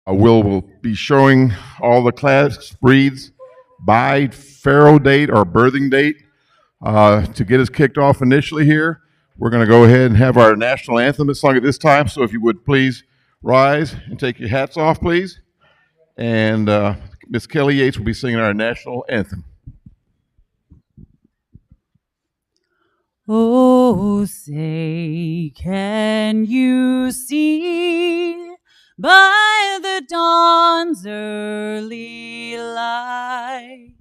Will be showing all the class breeds by farrow date or birthing date. To get us kicked off initially here, we're going to go ahead and have our national anthem sung at this time. So if you would please rise and take your hats off, please. And Miss Kelly Yates will be singing our national anthem. Oh, say, can you see by the dawn's early light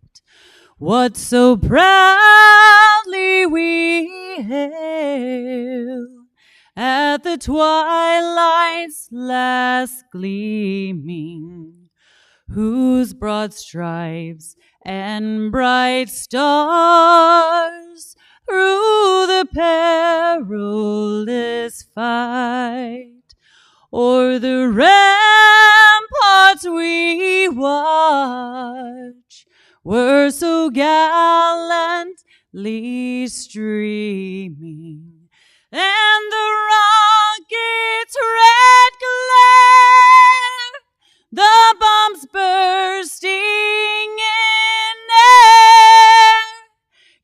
what so proudly we hail at the twilight's last gleaming, whose broad stripes and bright stars through the perilous fight o'er the ramparts we watch were so gallantly streaming, and the rocket's red glare, the bombs bursting in air,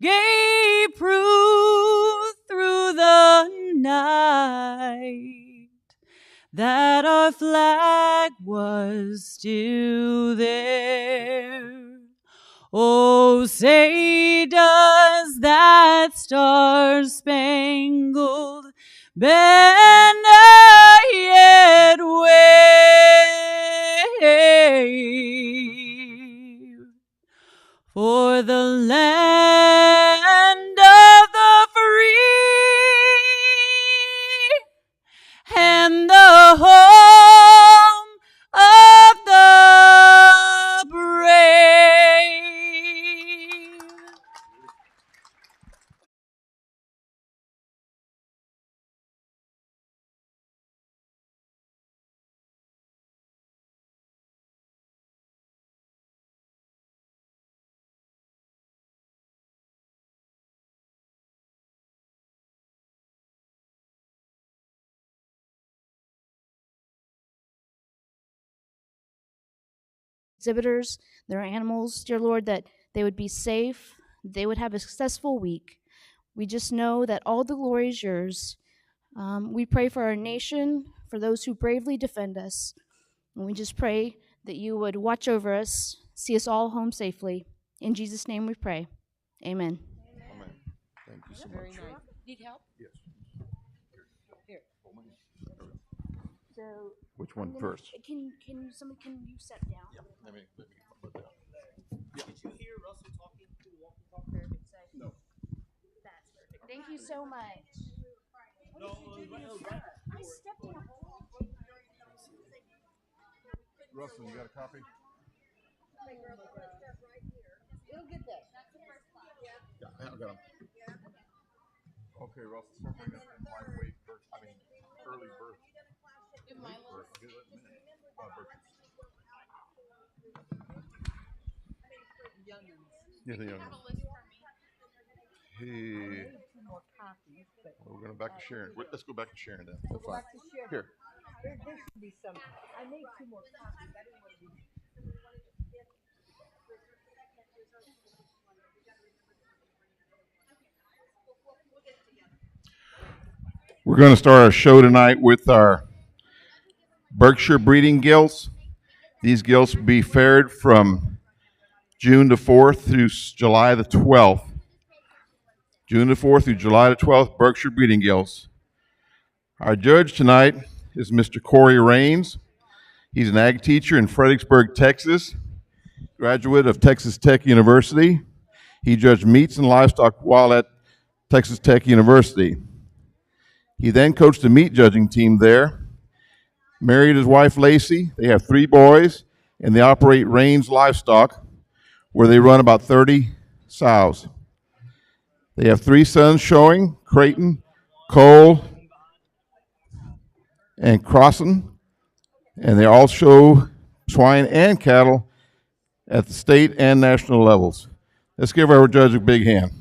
gave proof through the night that our flag was still there. Oh, say, does that star-spangled banner yet wave for the land of the free and the home of the brave? Exhibitors, their animals, dear Lord, that they would be safe, they would have a successful week. We just know that all the glory is yours. We pray for our nation, for those who bravely defend us. And we just pray that you would watch over us, see us all home safely. In Jesus' name we pray. Amen. Amen. Thank you so much. Very nice. Need help? Yes. Here. So, Which one first? Can you step down? Yeah. Let me put that. Did you hear Russell talking to the walkie-talkie there? No. That's perfect. Thank you so much. No, I stepped in a hole. Russell, you got a copy? It'll get there. Yeah, I got them. Okay, Russell, start bringing up in lightweight birth. I mean, early birth. Yeah, the youngins. Hey. We're going back to Sharon. Let's go back to Sharon then. That's fine. Here. There should be some. I made 2 more copies. I didn't want to be. We're going to start our show tonight with our Berkshire breeding gilts. These gilts will be faired from June the 4th through July the 12th. June the 4th through July the 12th, Berkshire breeding gilts. Our judge tonight is Mr. Corey Raines. He's an ag teacher in Fredericksburg, Texas, graduate of Texas Tech University. He judged meats and livestock while at Texas Tech University. He then coached the meat judging team there, married his wife Lacey. They have 3 boys, and they operate Raines Livestock, where they run about 30 sows. They have 3 sons showing, Creighton, Cole, and Crossan, and they all show swine and cattle at the state and national levels. Let's give our judge a big hand.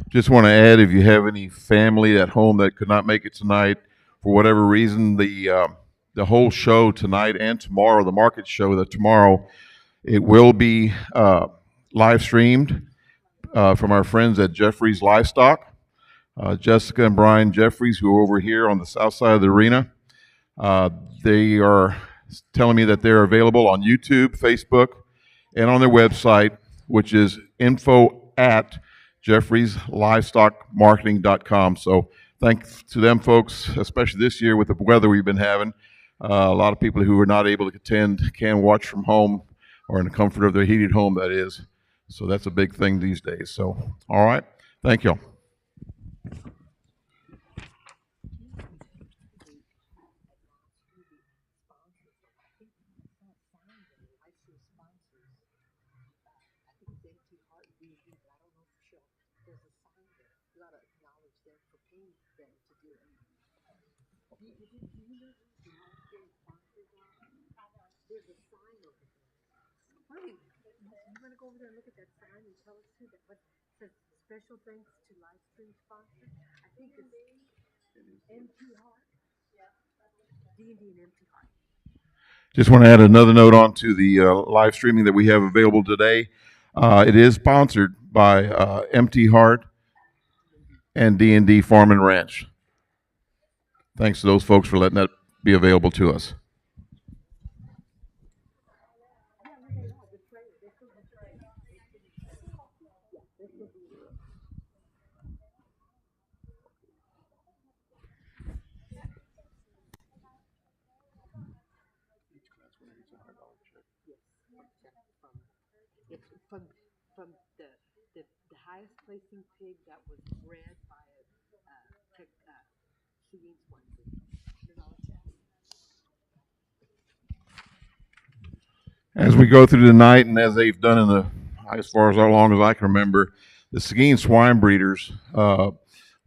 Just want to add, if you have any family at home that could not make it tonight for whatever reason, the whole show tonight and tomorrow, the market show that tomorrow, it will be live streamed from our friends at Jeffries Livestock. Jessica and Brian Jeffries, who are over here on the south side of the arena. They are telling me that they're available on YouTube, Facebook, and on their website, which is info@jeffrieslivestockmarketing.com. So thanks to them folks, especially this year with the weather we've been having. A lot of people who are not able to attend can watch from home or in the comfort of their heated home, that is. So that's a big thing these days. So, all right. Thank you. There's a sign over there. Right. You want to go over there and look at that sign and tell us who that what says special thanks to live stream sponsor? I think it's MT Heart. D&D and MT Heart. Just want to add another note on to the live streaming that we have available today. It is sponsored by MT Heart and D&D Farm and Ranch. Thanks to those folks for letting that be available to us. From the highest placing pig that was bred by a Seguin swine. As we go through the night, and as they've done as far as how long as I can remember, the Seguin swine breeders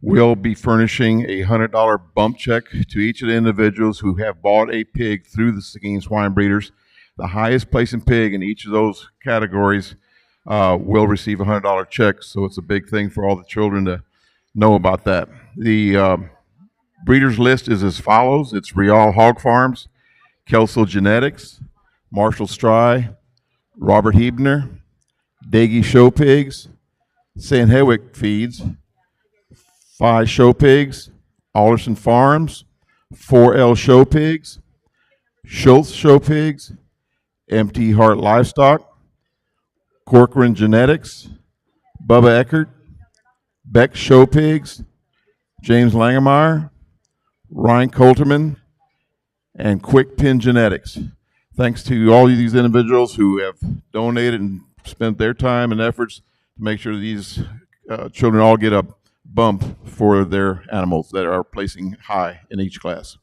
will be furnishing a $100 bump check to each of the individuals who have bought a pig through the Seguin swine breeders. The highest placing pig in each of those categories will receive a $100 check. So it's a big thing for all the children to know about that. The breeders list is as follows. It's Real Hog Farms, Kelso Genetics, Marshall Stry, Robert Hebner, Daggy Show Pigs, St. Hedwig Feeds, Phi Show Pigs, Alderson Farms, 4L Show Pigs, Schultz Show Pigs, MT Heart Livestock, Corcoran Genetics, Bubba Eckert, Beck Show Pigs, James Langemeyer, Ryan Coulterman, and Quick Pin Genetics. Thanks to all of these individuals who have donated and spent their time and efforts to make sure these children all get a bump for their animals that are placing high in each class.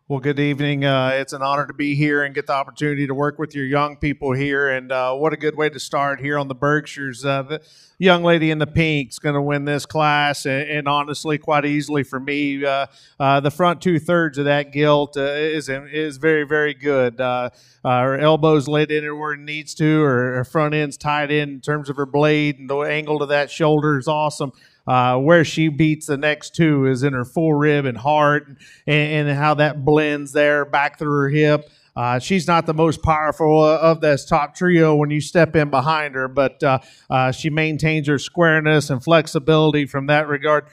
Well, good evening. It's an honor to be here and get the opportunity to work with your young people here. And what a good way to start here on the Berkshires. The young lady in the pink is going to win this class, and honestly, quite easily for me. The front 2/3 of that gilt is very, very good. Her elbows laid in where it needs to. Her front end's tied in terms of her blade, and the angle to that shoulder is awesome. Where she beats the next two is in her full rib and heart, and how that blends there back through her hip. She's not the most powerful of this top trio when you step in behind her, but she maintains her squareness and flexibility from that regard.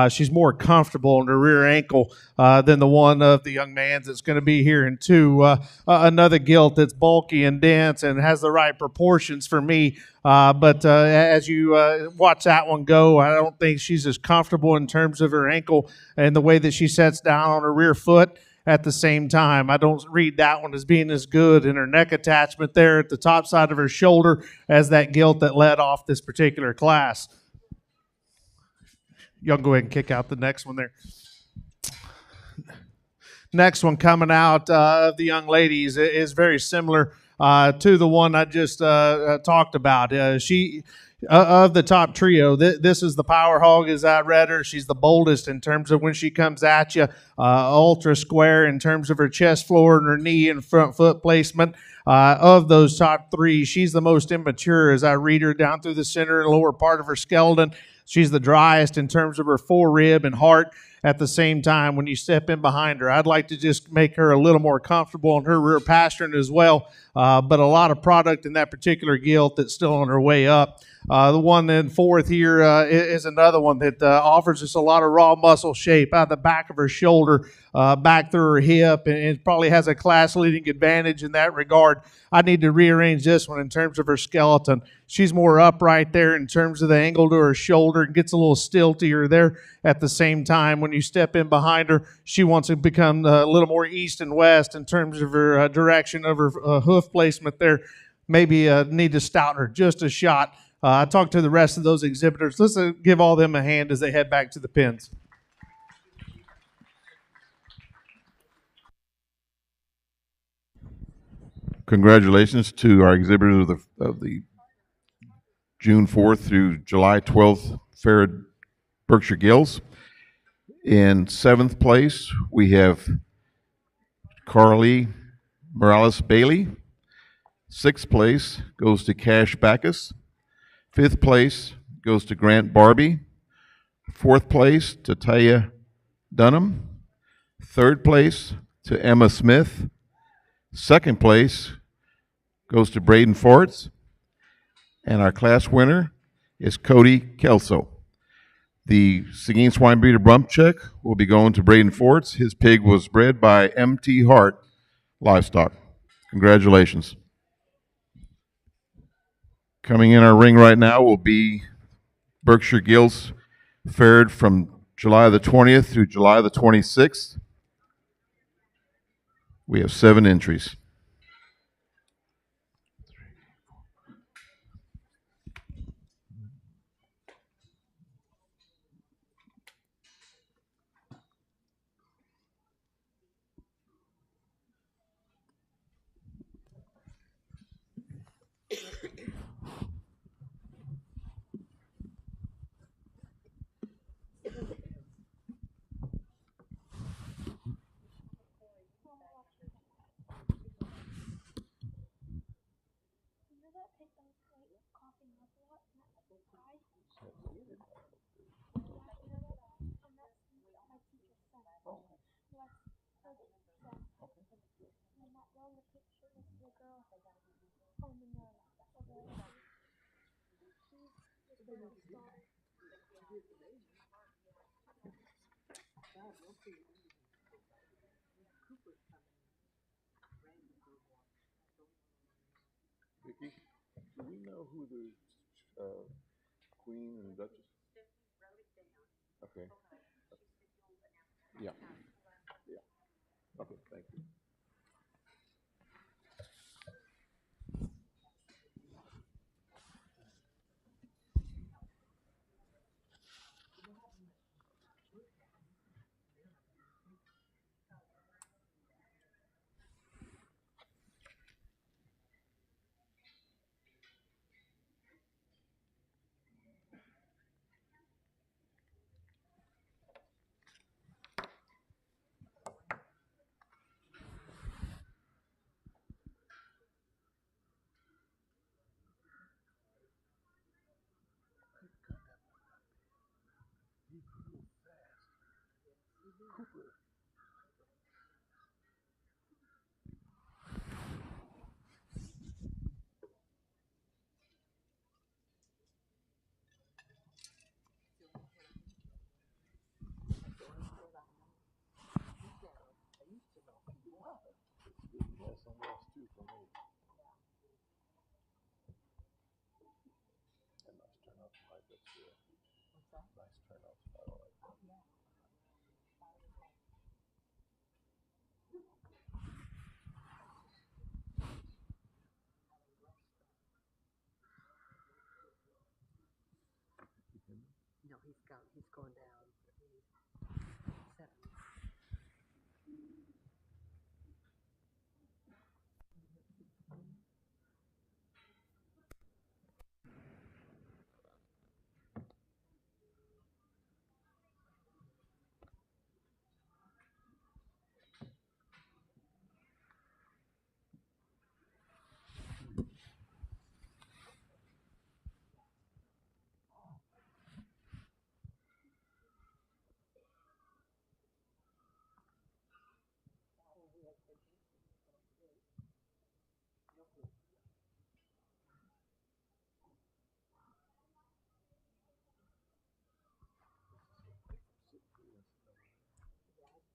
She's more comfortable in her rear ankle than the one of the young man's that's going to be here in two. Another gilt that's bulky and dense and has the right proportions for me. But as you watch that one go, I don't think she's as comfortable in terms of her ankle and the way that she sets down on her rear foot. At the same time, I don't read that one as being as good in her neck attachment there at the top side of her shoulder as that gilt that led off this particular class. Y'all go ahead and kick out the next one there. Next one coming out of the young ladies is very similar to the one I just talked about. She of the top trio, this is the power hog as I read her. She's the boldest in terms of when she comes at you, ultra square in terms of her chest floor and her knee and front foot placement. Of those top three, she's the most immature as I read her down through the center and lower part of her skeleton. She's the driest in terms of her forearm and heart. At the same time, when you step in behind her, I'd like to just make her a little more comfortable in her rear pastern as well. But a lot of product in that particular gilt that's still on her way up. The one in fourth here is another one that offers us a lot of raw muscle shape out of the back of her shoulder, back through her hip, and it probably has a class-leading advantage in that regard. I need to rearrange this one in terms of her skeleton. She's more upright there in terms of the angle to her shoulder and gets a little stiltier there. At the same time, when you step in behind her, she wants to become a little more east and west in terms of her direction of her hoof placement there. Maybe need to stout her just a shot. I talked to the rest of those exhibitors. Let's give all them a hand as they head back to the pens. Congratulations to our exhibitors of the June 4th through July 12th Fair at Berkshire Gills. In seventh place, we have Carly Morales Bailey. Sixth place goes to Cash Backus. Fifth place goes to Grant Barbie. Fourth place to Taya Dunham. Third place to Emma Smith. Second place goes to Braden Forts. And our class winner is Cody Kelso. The Seguin Swine Breeder Bump Check will be going to Braden Forts. His pig was bred by M.T. Hart Livestock. Congratulations. Coming in our ring right now will be Berkshire Gills fared from July the 20th through July the 26th. We have 7 entries. Vicky, do we know who the Queen and the Duchess? Okay. Yeah. Yeah. Okay, thank you. No, he's going down. Seven.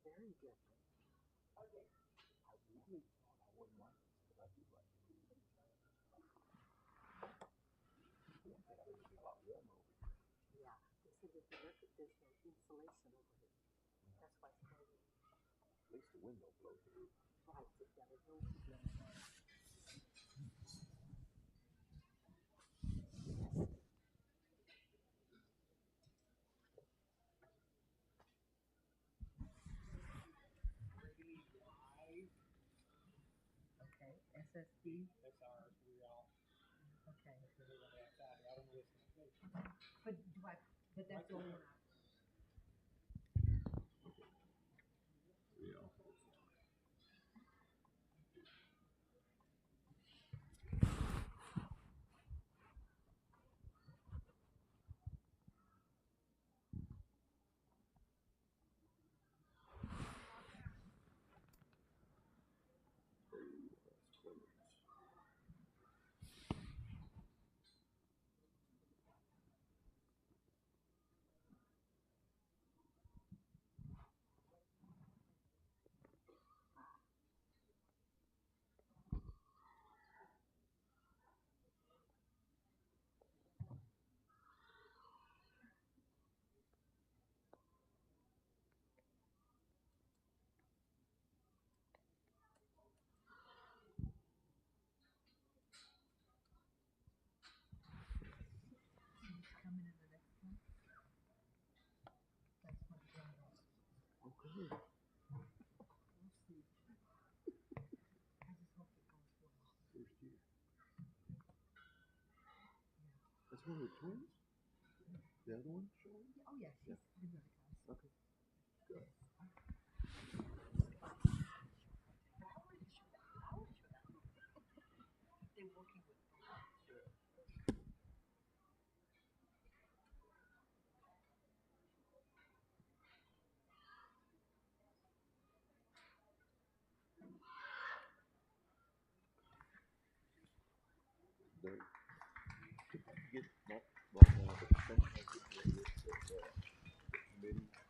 Very good. Yeah, they said that there's no insulation over here. That's why it's crazy. At least the window blows through. Right, yeah, there's no window. Okay, SSD. That's ours. Okay. But that's the only one. That's one of the twins? The other one? Oh, yeah, she's in the house. Okay. Good. They're working with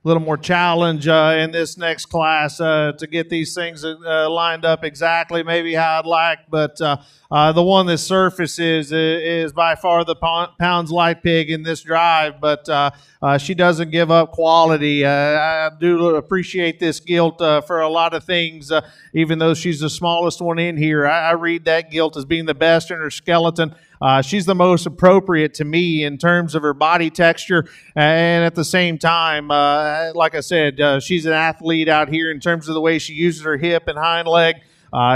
A little more challenge in this next class to get these things lined up exactly, maybe how I'd like. But the one that surfaces is by far the Pounds Light Pig in this drive. But she doesn't give up quality. I do appreciate this Gilt for a lot of things, even though she's the smallest one in here. I read that Gilt as being the best in her skeleton. She's the most appropriate to me in terms of her body texture, and at the same time, like I said, she's an athlete out here in terms of the way she uses her hip and hind leg.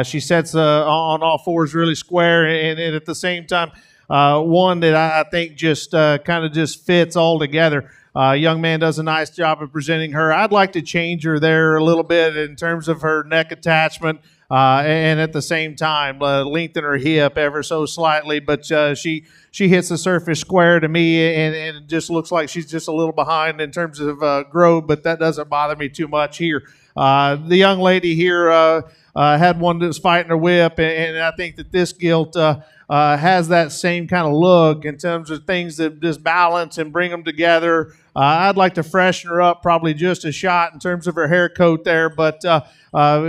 She sets on all fours really square, and at the same time, one that I think just kind of just fits all together. Young man does a nice job of presenting her. I'd like to change her there a little bit in terms of her neck attachment. And at the same time, lengthen her hip ever so slightly. But she hits the surface square to me, and it just looks like she's just a little behind in terms of growth, but that doesn't bother me too much here. The young lady here had one that was fighting her whip, and I think that this Gilt has that same kind of look in terms of things that just balance and bring them together. I'd like to freshen her up probably just a shot in terms of her hair coat there, but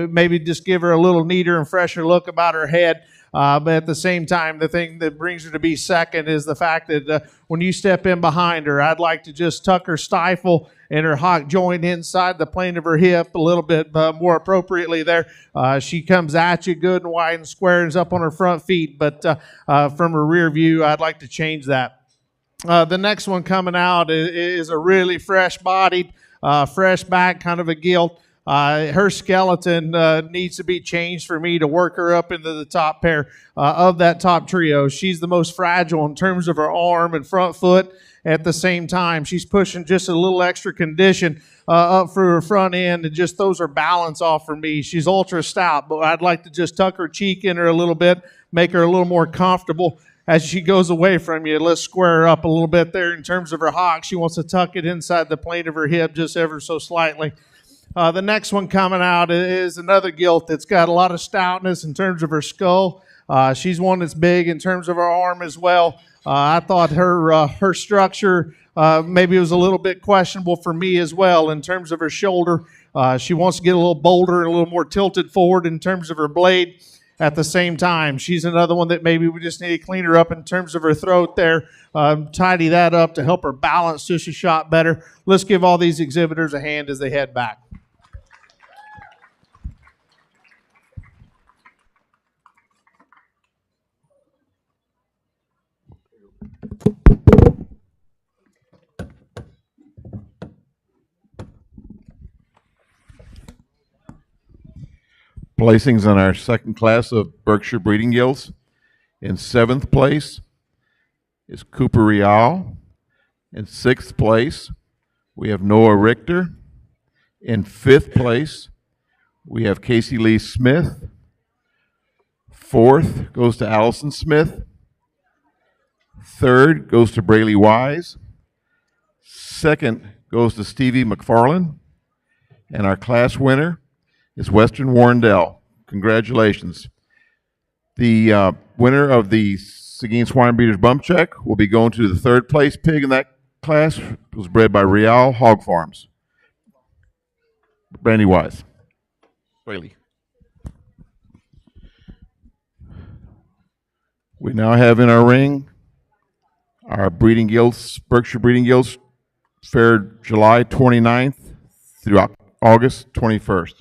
maybe just give her a little neater and fresher look about her head. But at the same time, the thing that brings her to be second is the fact that when you step in behind her, I'd like to just tuck her stifle and her hock joint inside the plane of her hip a little bit more appropriately there. She comes at you good and wide and square and is up on her front feet, but from her rear view, I'd like to change that. The next one coming out is a really fresh-bodied, fresh back kind of a gilt. Her skeleton needs to be changed for me to work her up into the top pair of that top trio. She's the most fragile in terms of her arm and front foot. At the same time, she's pushing just a little extra condition up for her front end and just throws her balance off for me. She's ultra stout, but I'd like to just tuck her cheek in her a little bit, make her a little more comfortable as she goes away from you. Let's square her up a little bit there in terms of her hock. She wants to tuck it inside the plane of her hip just ever so slightly. The next one coming out is another gilt that's got a lot of stoutness in terms of her skull. She's one that's big in terms of her arm as well. I thought her structure maybe was a little bit questionable for me as well in terms of her shoulder. She wants to get a little bolder and a little more tilted forward in terms of her blade. At the same time, she's another one that maybe we just need to clean her up in terms of her throat there, tidy that up to help her balance just a shot better. Let's give all these exhibitors a hand as they head back. Placings in our second class of Berkshire breeding gilts. In seventh place is Cooper Real. In sixth place, we have Noah Richter. In fifth place, we have Casey Lee Smith. Fourth goes to Allison Smith. Third goes to Braylee Wise. Second goes to Stevie McFarland. And our class winner is Western Warrendale. Congratulations. The winner of the Seguin Swine Breeders Bump Check will be going to the third place pig in that class. It was bred by Real Hog Farms. Brandy Wise. Braylee. We now have in our ring our breeding gilts, Berkshire breeding gilts, faired July 29th through August 21st.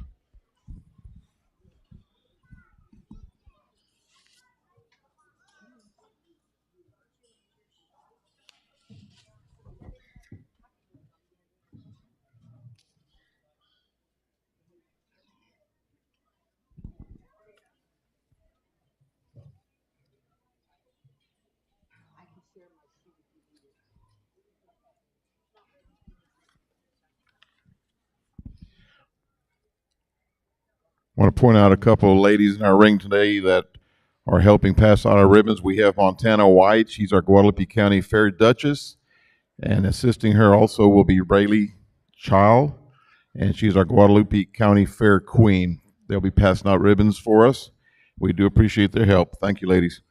I want to point out a couple of ladies in our ring today that are helping pass out our ribbons. We have Montana White. She's our Guadalupe County Fair Duchess. And assisting her also will be Rayleigh Child, and she's our Guadalupe County Fair Queen. They'll be passing out ribbons for us. We do appreciate their help. Thank you, ladies.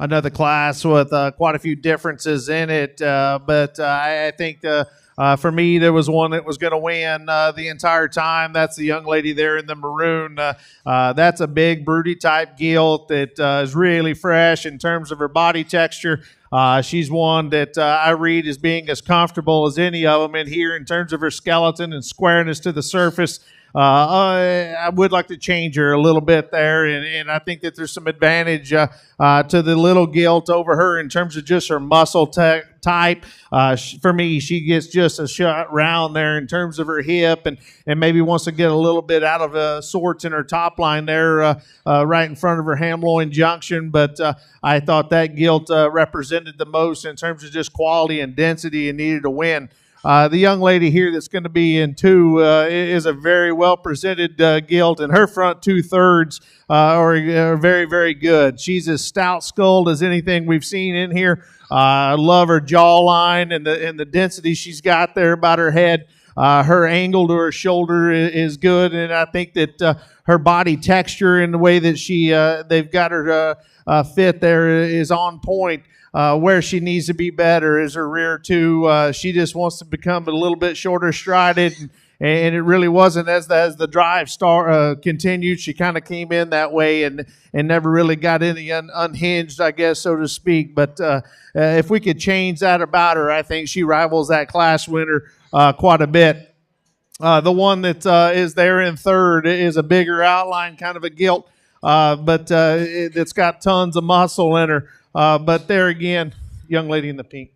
another class with quite a few differences in it. But I think for me, there was one that was going to win the entire time. That's the young lady there in the maroon. That's a big, broody type gilt that is really fresh in terms of her body texture. She's one that I read as being as comfortable as any of them in here in terms of her skeleton and squareness to the surface. I would like to change her a little bit there, and I think that there's some advantage to the little gilt over her in terms of just her muscle type. For me, she gets just a shot round there in terms of her hip, and maybe wants to get a little bit out of sorts in her top line there, right in front of her ham-loin junction. But I thought that gilt represented the most in terms of just quality and density and needed to win. The young lady here that's going to be in 2 is a very well presented gilt, and her front 2/3 are very, very good. She's as stout skulled as anything we've seen in here. I love her jawline and the density she's got there about her head. Her angle to her shoulder is good, and I think that her body texture and the way that they've got her fit there is on point. Where she needs to be better is her rear two. She just wants to become a little bit shorter strided, and it really wasn't as the drive continued. She kind of came in that way and never really got any unhinged, I guess, so to speak. But if we could change that about her, I think she rivals that class winner quite a bit. The one that is there in 3rd is a bigger outline, kind of a gilt, but it's got tons of muscle in her. But there again, young lady in the pink.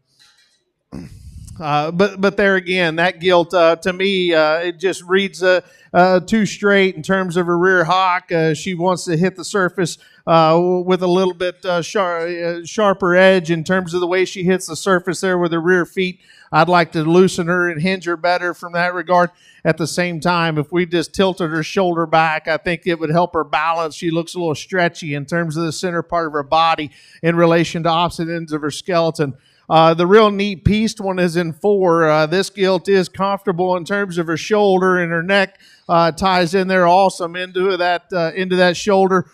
But there again, that gilt to me, it just reads too straight in terms of her rear hock. She wants to hit the surface with a little bit sharper edge in terms of the way she hits the surface there with her rear feet. I'd like to loosen her and hinge her better from that regard. At the same time, if we just tilted her shoulder back, I think it would help her balance. She looks a little stretchy in terms of the center part of her body in relation to opposite ends of her skeleton. The real neat pieced one is in 4. This gilt is comfortable in terms of her shoulder, and her neck ties in there awesome into that shoulder.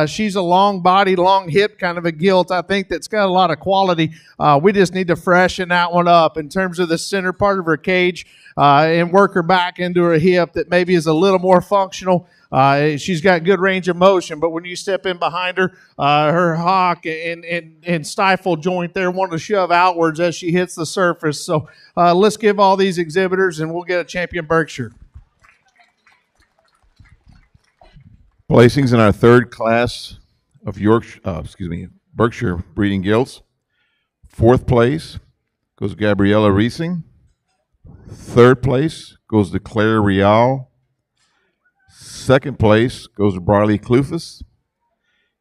She's a long body, long hip kind of a gilt. I think that's got a lot of quality. We just need to freshen that one up in terms of the center part of her cage and work her back into her hip that maybe is a little more functional. She's got good range of motion, but when you step in behind her, her hock and stifle joint there want to shove outwards as she hits the surface. So let's give all these exhibitors, and we'll get a champion Berkshire. Placings in our 3rd class of Berkshire breeding gilts. 4th place goes Gabriella Riesing. 3rd place goes to Claire Rial. 2nd place goes to Barley Clufus.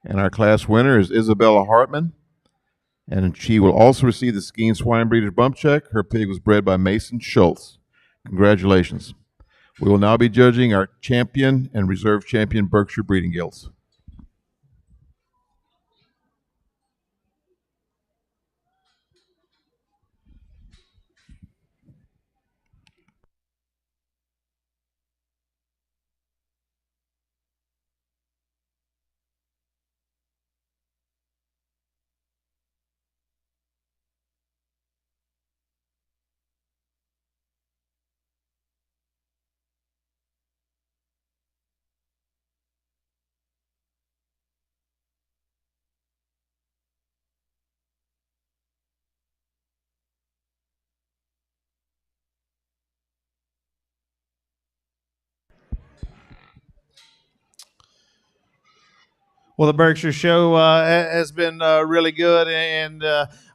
And our class winner is Isabella Hartman. And she will also receive the Skeen Swine Breeders Bump Check. Her pig was bred by Mason Schultz. Congratulations. We will now be judging our champion and reserve champion Berkshire breeding gilts. Well, the Berkshire Show has been really good, and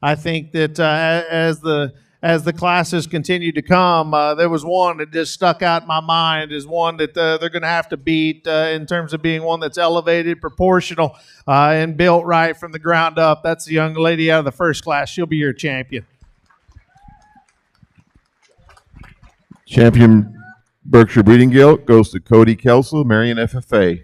I think that as the classes continue to come, there was one that just stuck out in my mind as one that they're going to have to beat in terms of being one that's elevated, proportional, and built right from the ground up. That's the young lady out of the 1st class. She'll be your champion. Champion Berkshire breeding gilt goes to Cody Kelsel, Marion FFA.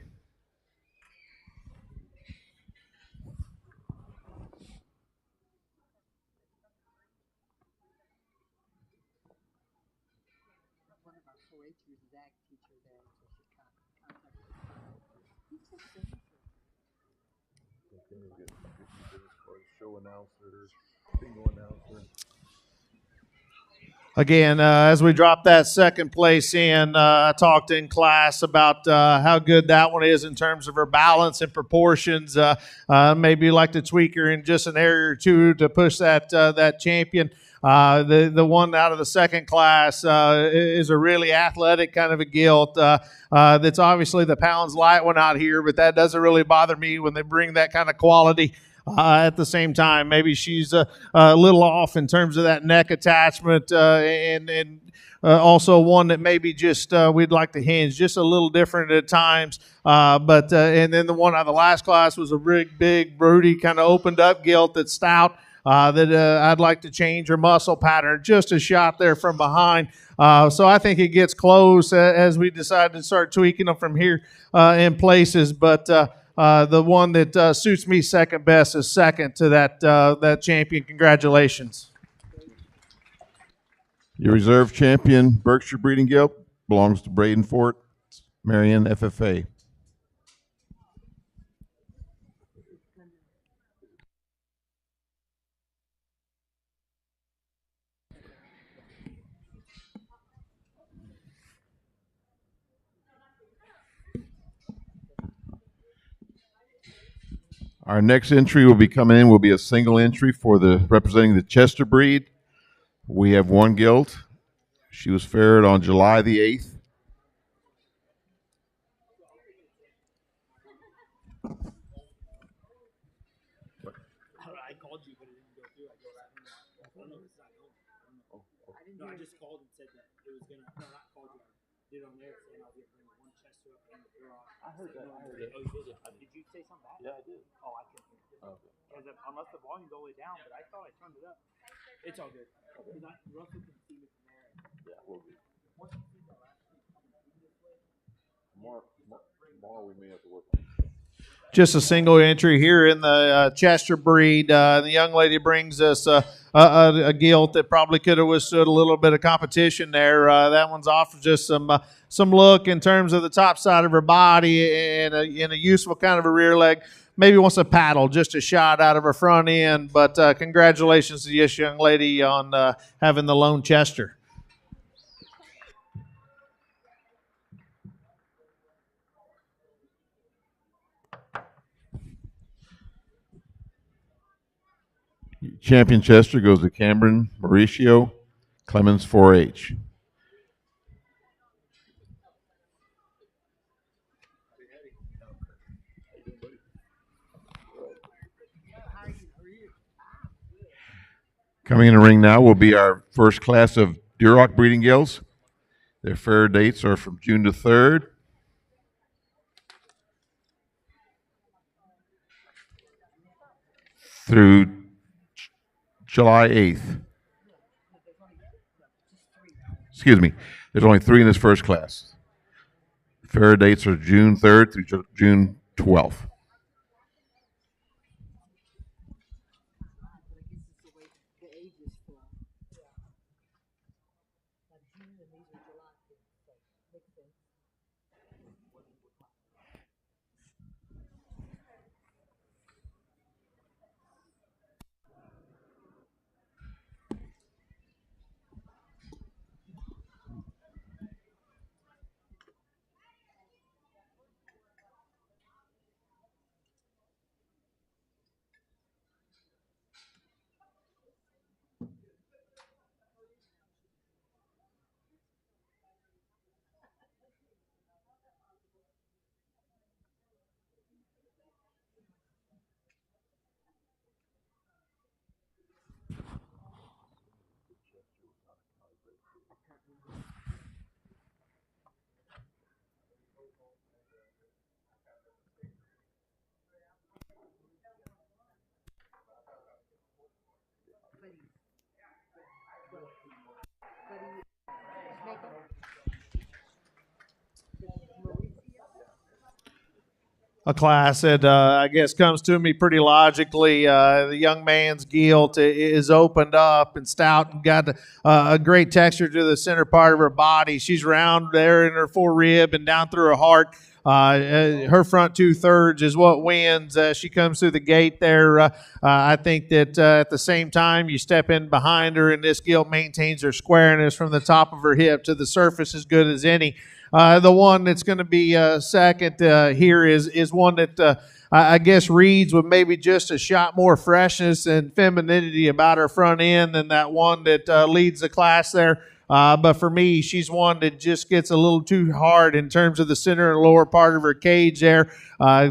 Again, as we drop that second place in, I talked in class about how good that one is in terms of her balance and proportions. Maybe like to tweak her in just an area or two to push that champion. The one out of the second class is a really athletic kind of a gilt. That's obviously the pounds light one out here, but that doesn't really bother me when they bring that kind of quality. At the same time, maybe she's a little off in terms of that neck attachment, and also one that maybe just we'd like to hinge just a little different at times. But and then the one out of the last class was a big, broody kind of opened up gilt that's stout. That I'd like to change her muscle pattern just a shot there from behind. So I think it gets close as we decide to start tweaking them from here in places, but. The one that suits me second best is second to that champion. Congratulations. Your reserve champion, Berkshire Breeding Gilt, belongs to Braden Fort, Marion FFA. Our next entry will be coming in, will be a single entry for the representing the Chester breed. We have one gilt. She was faired on July the 8th. I called you, but it didn't go through. I go right in there. No, it's not going. No, I just called and said that it was gonna. No, not called you. I did on there saying I was gonna bring one Chester up and the girl. I heard that. Oh, you did it. Did you say something back? Yeah, I did. Oh, I couldn't hear. Okay. Unless the volume's all the way down, but I thought I turned it up. It's all good. Okay. Russell can see me from there. Yeah, we'll be. Once you see that last week coming this way. Tomorrow we may have to work on it. Just a single entry here in the Chester breed. The young lady brings us a gilt that probably could have withstood a little bit of competition there. That one's off just some look in terms of the top side of her body and a useful kind of a rear leg. Maybe wants to paddle just a shot out of her front end. But congratulations to this young lady on having the lone Chester. Champion Chester goes to Cameron Mauricio, Clemens 4H. Coming in the ring now will be our first class of Duroc breeding gilts. Their fair dates are from June the 3rd through July 8th. Excuse me. There's only 3 in this first class. Fair dates are June 3rd through June 12th. A class that I guess comes to me pretty logically. The young man's gilt is opened up and stout and got a great texture to the center part of her body. She's round there in her forerib and down through her heart. Her front 2/3 is what wins. She comes through the gate there. I think that at the same time, you step in behind her, and this gilt maintains her squareness from the top of her hip to the surface as good as any. The one that's going to be second here is one that I guess reads with maybe just a shot more freshness and femininity about her front end than that one that leads the class there. But for me, she's one that just gets a little too hard in terms of the center and lower part of her cage there.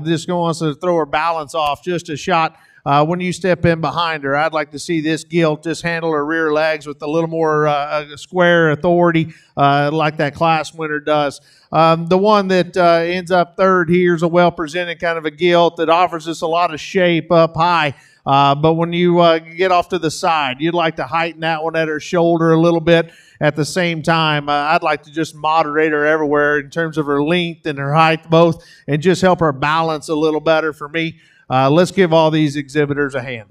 Just wants to throw her balance off just a shot. When you step in behind her, I'd like to see this gilt just handle her rear legs with a little more square authority like that class winner does. The one that ends up third here is a well-presented kind of a gilt that offers us a lot of shape up high. But when you get off to the side, you'd like to heighten that one at her shoulder a little bit. At the same time, I'd like to just moderate her everywhere in terms of her length and her height both, and just help her balance a little better for me. Let's give all these exhibitors a hand.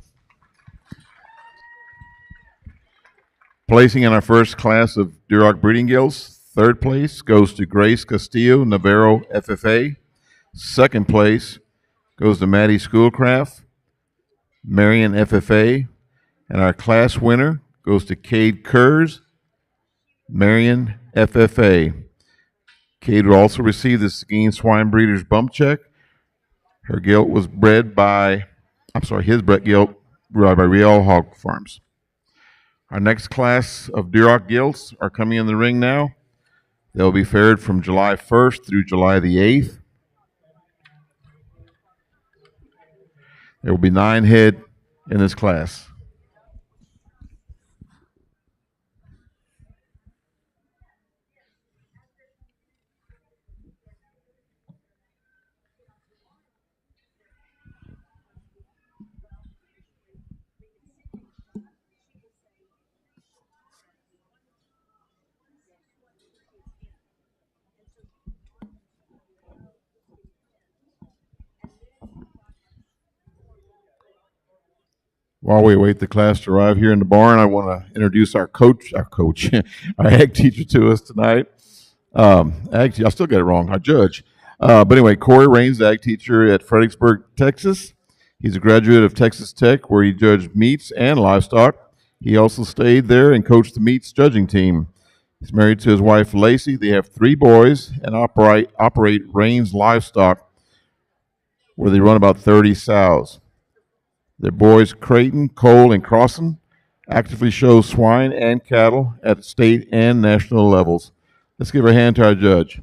Placing in our first class of Duroc breeding gilts, third place goes to Grace Castillo Navarro FFA. Second place goes to Maddie Schoolcraft, Marion FFA. And our class winner goes to Cade Kurz, Marion FFA. Cade will also receive the Seguin Swine Breeders Bump Check. Her gilt was bred by, his bred gilt bred by Real Hog Farms. Our next class of Duroc gilts are coming in the ring now. They'll be faired from July 1st through July the 8th. There will be 9 head in this class. While we wait the class to arrive here in the barn, I want to introduce our coach, our ag teacher to us tonight. I still get it wrong, our judge. But anyway, Corey Raines, the ag teacher at Fredericksburg, Texas. He's a graduate of Texas Tech, where he judged meats and livestock. He also stayed there and coached the meats judging team. He's married to his wife, Lacey. They have 3 boys and operate Raines Livestock, where they run about 30 sows. Their boys, Creighton, Cole, and Crossan, actively show swine and cattle at state and national levels. Let's give a hand to our judge.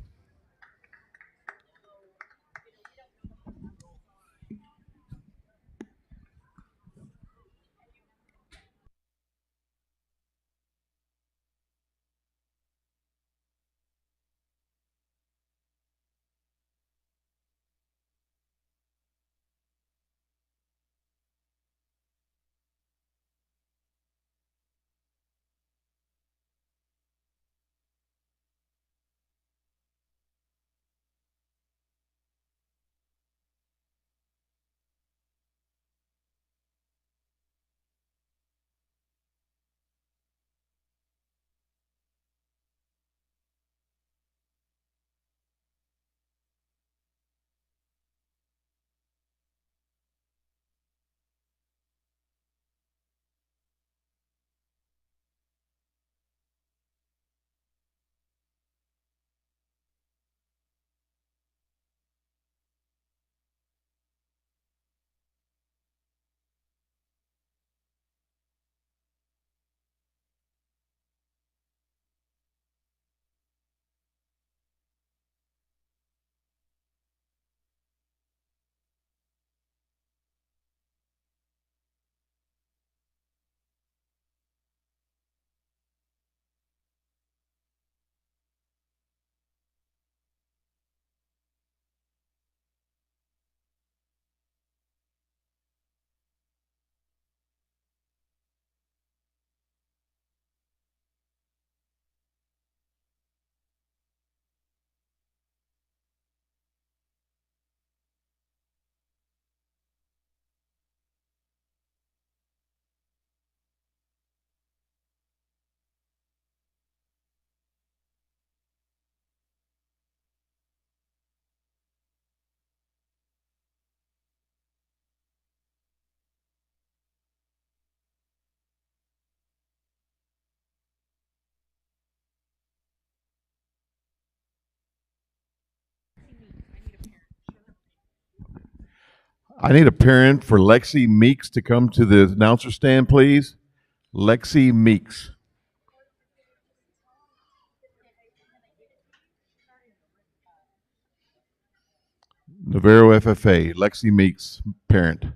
I need a parent for Lexi Meeks to come to the announcer stand, please. Lexi Meeks. Navarro FFA, Lexi Meeks, parent.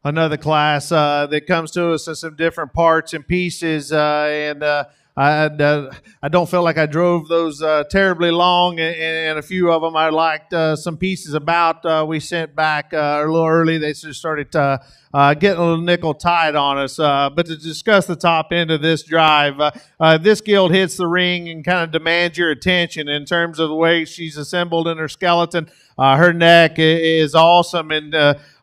Another class that comes to us in some different parts and pieces. And I don't feel like I drove those terribly long, and a few of them I liked some pieces about. We sent back a little early. They just started getting a little nickel tight on us. But to discuss the top end of this drive, this Gilt hits the ring and kind of demands your attention in terms of the way she's assembled in her skeleton. Her neck is awesome, and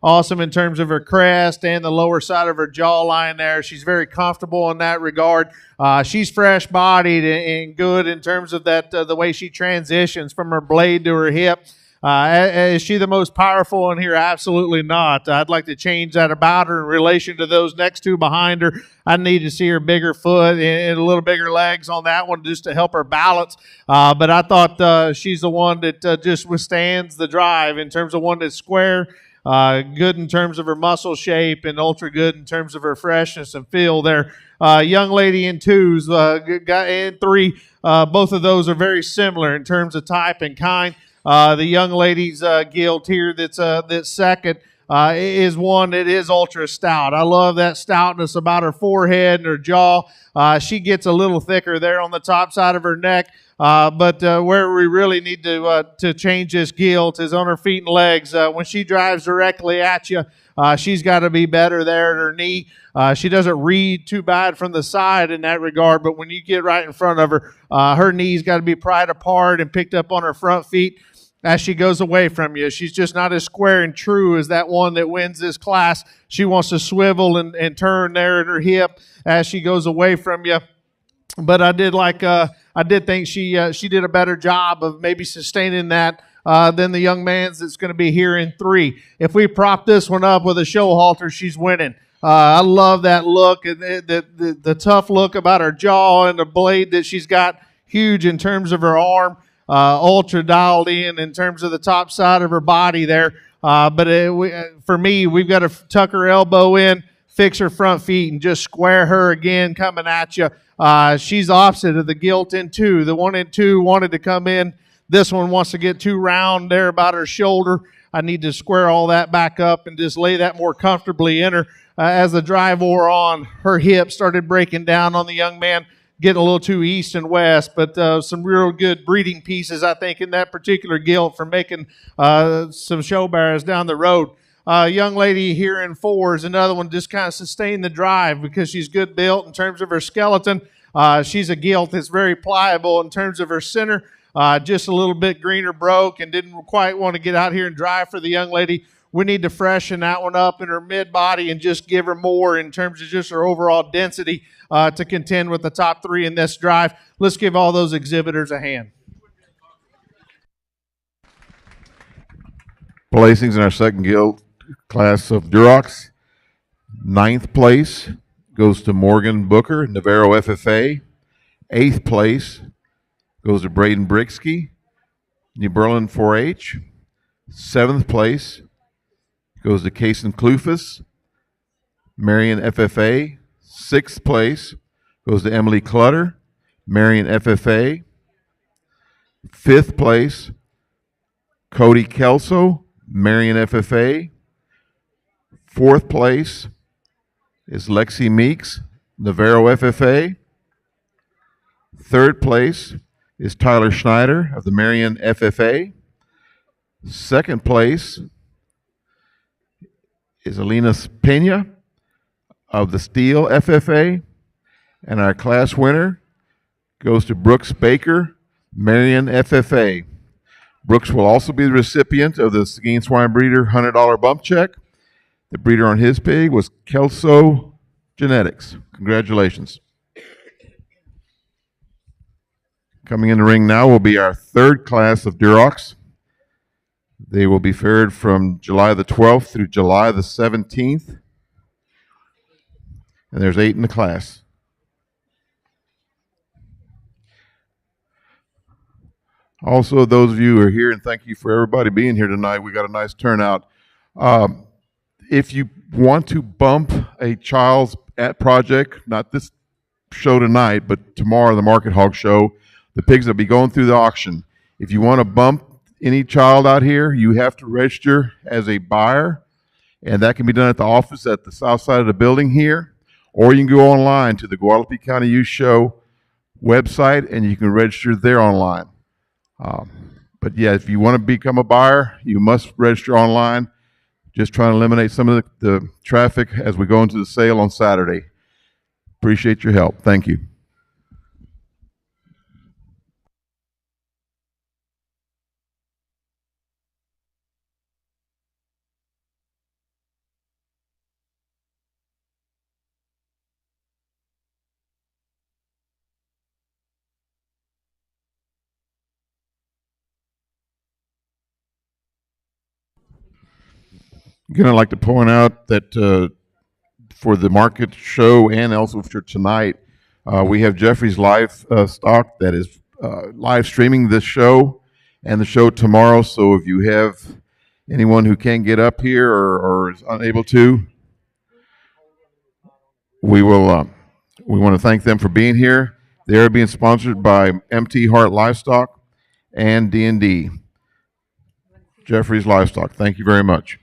awesome in terms of her crest and the lower side of her jawline there. She's very comfortable in that regard. She's fresh-bodied and good in terms of that the way she transitions from her blade to her hip. Is she the most powerful in here? Absolutely not. I'd like to change that about her in relation to those next two behind her. I need to see her bigger foot and a little bigger legs on that one just to help her balance. But I thought she's the one that just withstands the drive in terms of one that's square, good in terms of her muscle shape, and ultra good in terms of her freshness and feel there. Young lady in twos, and three, both of those are very similar in terms of type and kind. The young lady's Gilt here that's second is one that is ultra stout. I love that stoutness about her forehead and her jaw. She gets a little thicker there on the top side of her neck. But where we really need to change this Gilt is on her feet and legs. When she drives directly at you, she's got to be better there at her knee. She doesn't read too bad from the side in that regard, but when you get right in front of her, her knees got to be pried apart and picked up on her front feet as she goes away from you. She's just not as square and true as that one that wins this class. She wants to swivel and turn there at her hip as she goes away from you. But I did think she did a better job of maybe sustaining that than the young man's that's going to be here in three. If we prop this one up with a show halter, she's winning. I love that look, the tough look about her jaw and the blade that she's got, huge in terms of her arm. Ultra dialed in terms of the top side of her body there. For me, we've got to tuck her elbow in, fix her front feet, and just square her again coming at you. She's opposite of the Gilt in two. The one in two wanted to come in. This one wants to get too round there about her shoulder. I need to square all that back up and just lay that more comfortably in her. As the drive wore on, her hip started breaking down on the young man, getting a little too east and west, but some real good breeding pieces, I think, in that particular Gilt for making some show bearers down the road. Young lady here in four is another one just kind of sustained the drive because she's good built in terms of her skeleton. She's a Gilt that's very pliable in terms of her center, just a little bit greener broke and didn't quite want to get out here and drive for the young lady. We need to freshen that one up in her mid-body and just give her more in terms of just her overall density to contend with the top three in this drive. Let's give all those exhibitors a hand. Placings in our second Gilt class of Durocs. 9th place goes to Morgan Booker, Navarro FFA. 8th place goes to Braden Brixke, New Berlin 4-H. 7th place goes to Kason Klufus, Marion FFA. 6th place goes to Emily Clutter, Marion FFA. 5th place, Cody Kelso, Marion FFA. 4th place is Lexi Meeks, Navarro FFA. 3rd place is Tyler Schneider of the Marion FFA. 2nd place is Alina Pena of the Steel FFA. And our class winner goes to Brooks Baker, Marion FFA. Brooks will also be the recipient of the Seguin Swine Breeder $100 bump check. The breeder on his pig was Kelso Genetics. Congratulations. Coming in the ring now will be our third class of Durocs. They will be faired from July the 12th through July the 17th. And there's 8 in the class. Also, those of you who are here, and thank you for everybody being here tonight. We got a nice turnout. If you want to bump a child's project, not this show tonight, but tomorrow, the Market Hog Show, the pigs will be going through the auction. If you want to bump any child out here, you have to register as a buyer, and that can be done at the office at the south side of the building here, or you can go online to the Guadalupe County Youth Show website, and you can register there online. But yeah, if you want to become a buyer, you must register online. Just trying to eliminate some of the traffic as we go into the sale on Saturday. Appreciate your help. Thank you. Again, I'd like to point out that for the market show and also for tonight, we have Jeffrey's live stock that is live streaming this show and the show tomorrow. So if you have anyone who can't get up here or is unable to, we will. We want to thank them for being here. They are being sponsored by MT Hart Livestock and D&D. Jeffrey's Livestock. Thank you very much.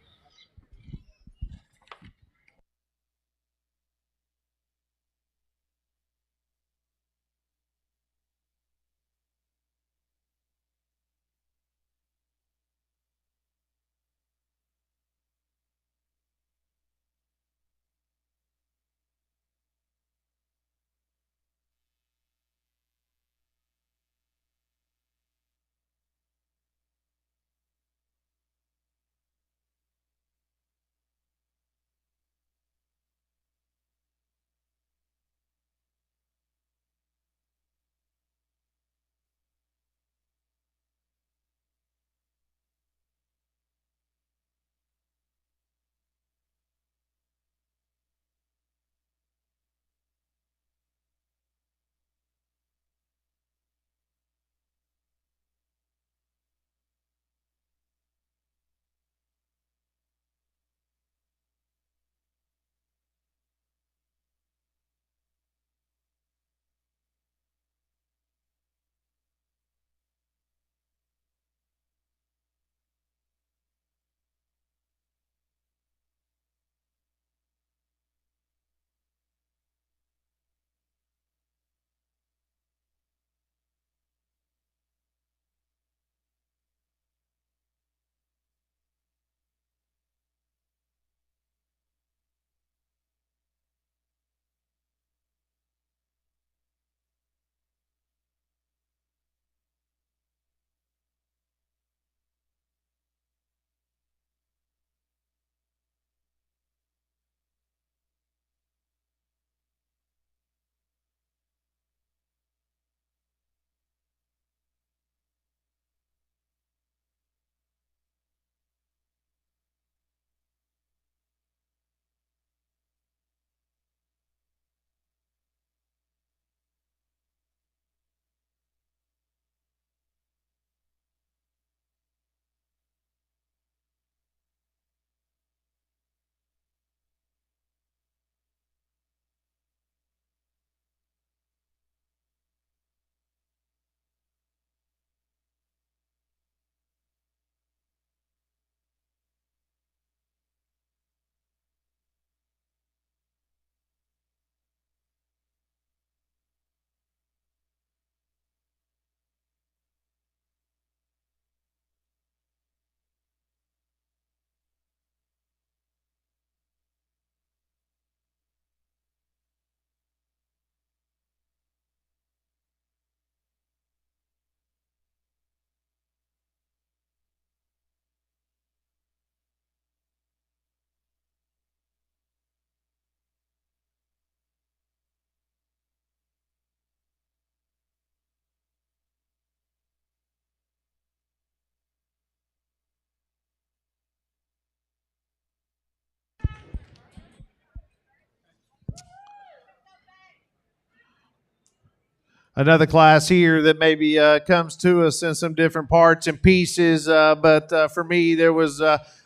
Another class here that maybe comes to us in some different parts and pieces. But for me, there was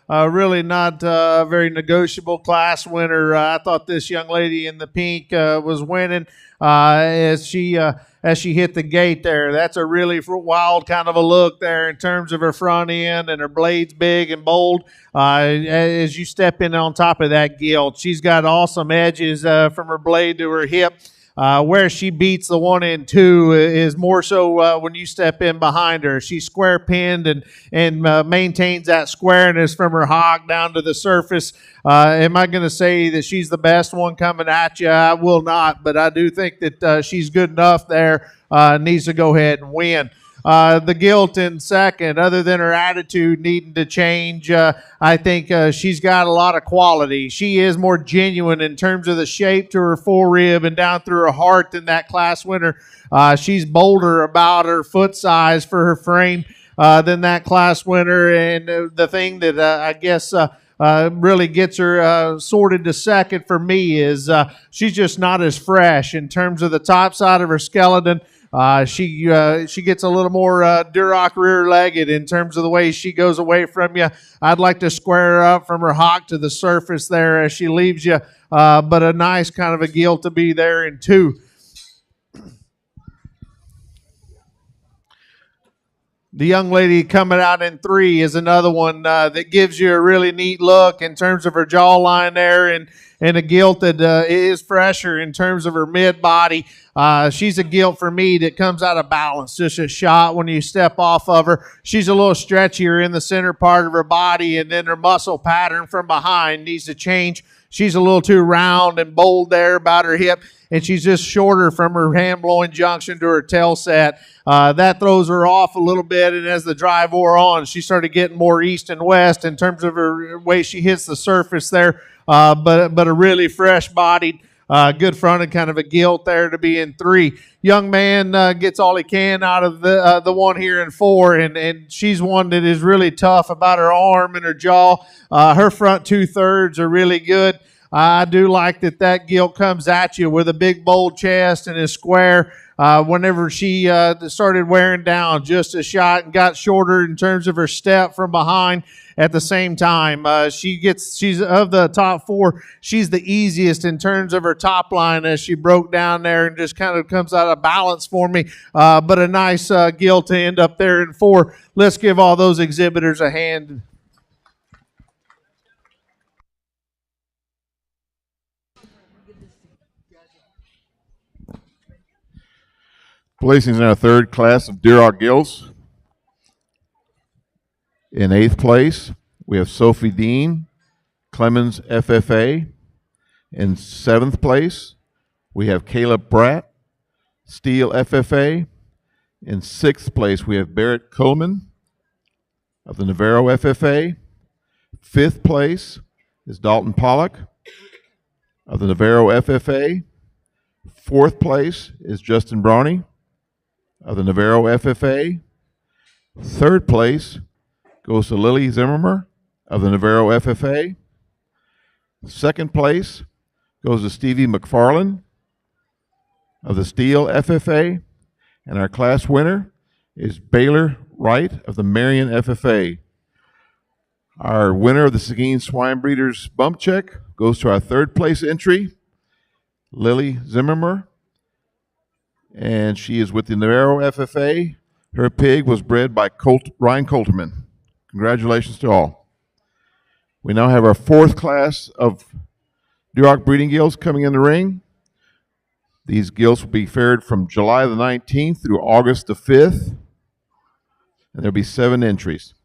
really not a very negotiable class winner. I thought this young lady in the pink was winning as she hit the gate there. That's a really wild kind of a look there in terms of her front end and her blades big and bold. As you step in on top of that gilt, she's got awesome edges from her blade to her hip. Where she beats the 1 and 2 is more so when you step in behind her. She's square pinned and maintains that squareness from her hog down to the surface. Am I going to say that she's the best one coming at you? I will not, but I do think that she's good enough there. Needs to go ahead and win. The Gilt in second, other than her attitude needing to change, I think she's got a lot of quality. She is more genuine in terms of the shape to her forerib and down through her heart than that class winner. She's bolder about her foot size for her frame than that class winner. And the thing that I guess really gets her sorted to second for me is she's just not as fresh in terms of the top side of her skeleton. She gets a little more Duroc rear-legged in terms of the way she goes away from you. I'd like to square her up from her hock to the surface there as she leaves you, but a nice kind of a Gilt to be there in 2. The young lady coming out in 3 is another one that gives you a really neat look in terms of her jawline there, and a Gilt that is fresher in terms of her mid body. She's a Gilt for me that comes out of balance just a shot when you step off of her. She's a little stretchier in the center part of her body, and then her muscle pattern from behind needs to change. She's a little too round and bold there about her hip, and she's just shorter from her hand-blowing junction to her tail set. That throws her off a little bit, and as the drive wore on, she started getting more east and west in terms of her way she hits the surface there, but a really fresh-bodied, good fronted kind of a Gilt there to be in 3. Young man gets all he can out of the one here in 4, and she's one that is really tough about her arm and her jaw. Her front 2/3 are really good. I do like that Gilt comes at you with a big, bold chest and is square. Whenever she started wearing down just a shot and got shorter in terms of her step from behind at the same time, she's of the top 4, she's the easiest in terms of her top line as she broke down there and just kind of comes out of balance for me. But a nice Gilt to end up there in 4. Let's give all those exhibitors a hand. Placings in our third class of Duroc Gilts. In 8th place, we have Sophie Dean, Clemens FFA. In 7th place, we have Caleb Bratt, Steel FFA. In 6th place, we have Barrett Coleman of the Navarro FFA. 5th place is Dalton Pollock of the Navarro FFA. 4th place is Justin Brawny of the Navarro FFA. 3rd place goes to Lily Zimmermer of the Navarro FFA. 2nd place goes to Stevie McFarland of the Steel FFA. And our class winner is Baylor Wright of the Marion FFA. Our winner of the Seguin Swine Breeders Bump Check goes to our 3rd place entry, Lily Zimmermer, and she is with the Navarro FFA. Her pig was bred by Ryan Colterman. Congratulations to all. We now have our 4th class of Duroc breeding gilts coming in the ring. These gilts will be faired from July the 19th through August the 5th, and there'll be 7 entries.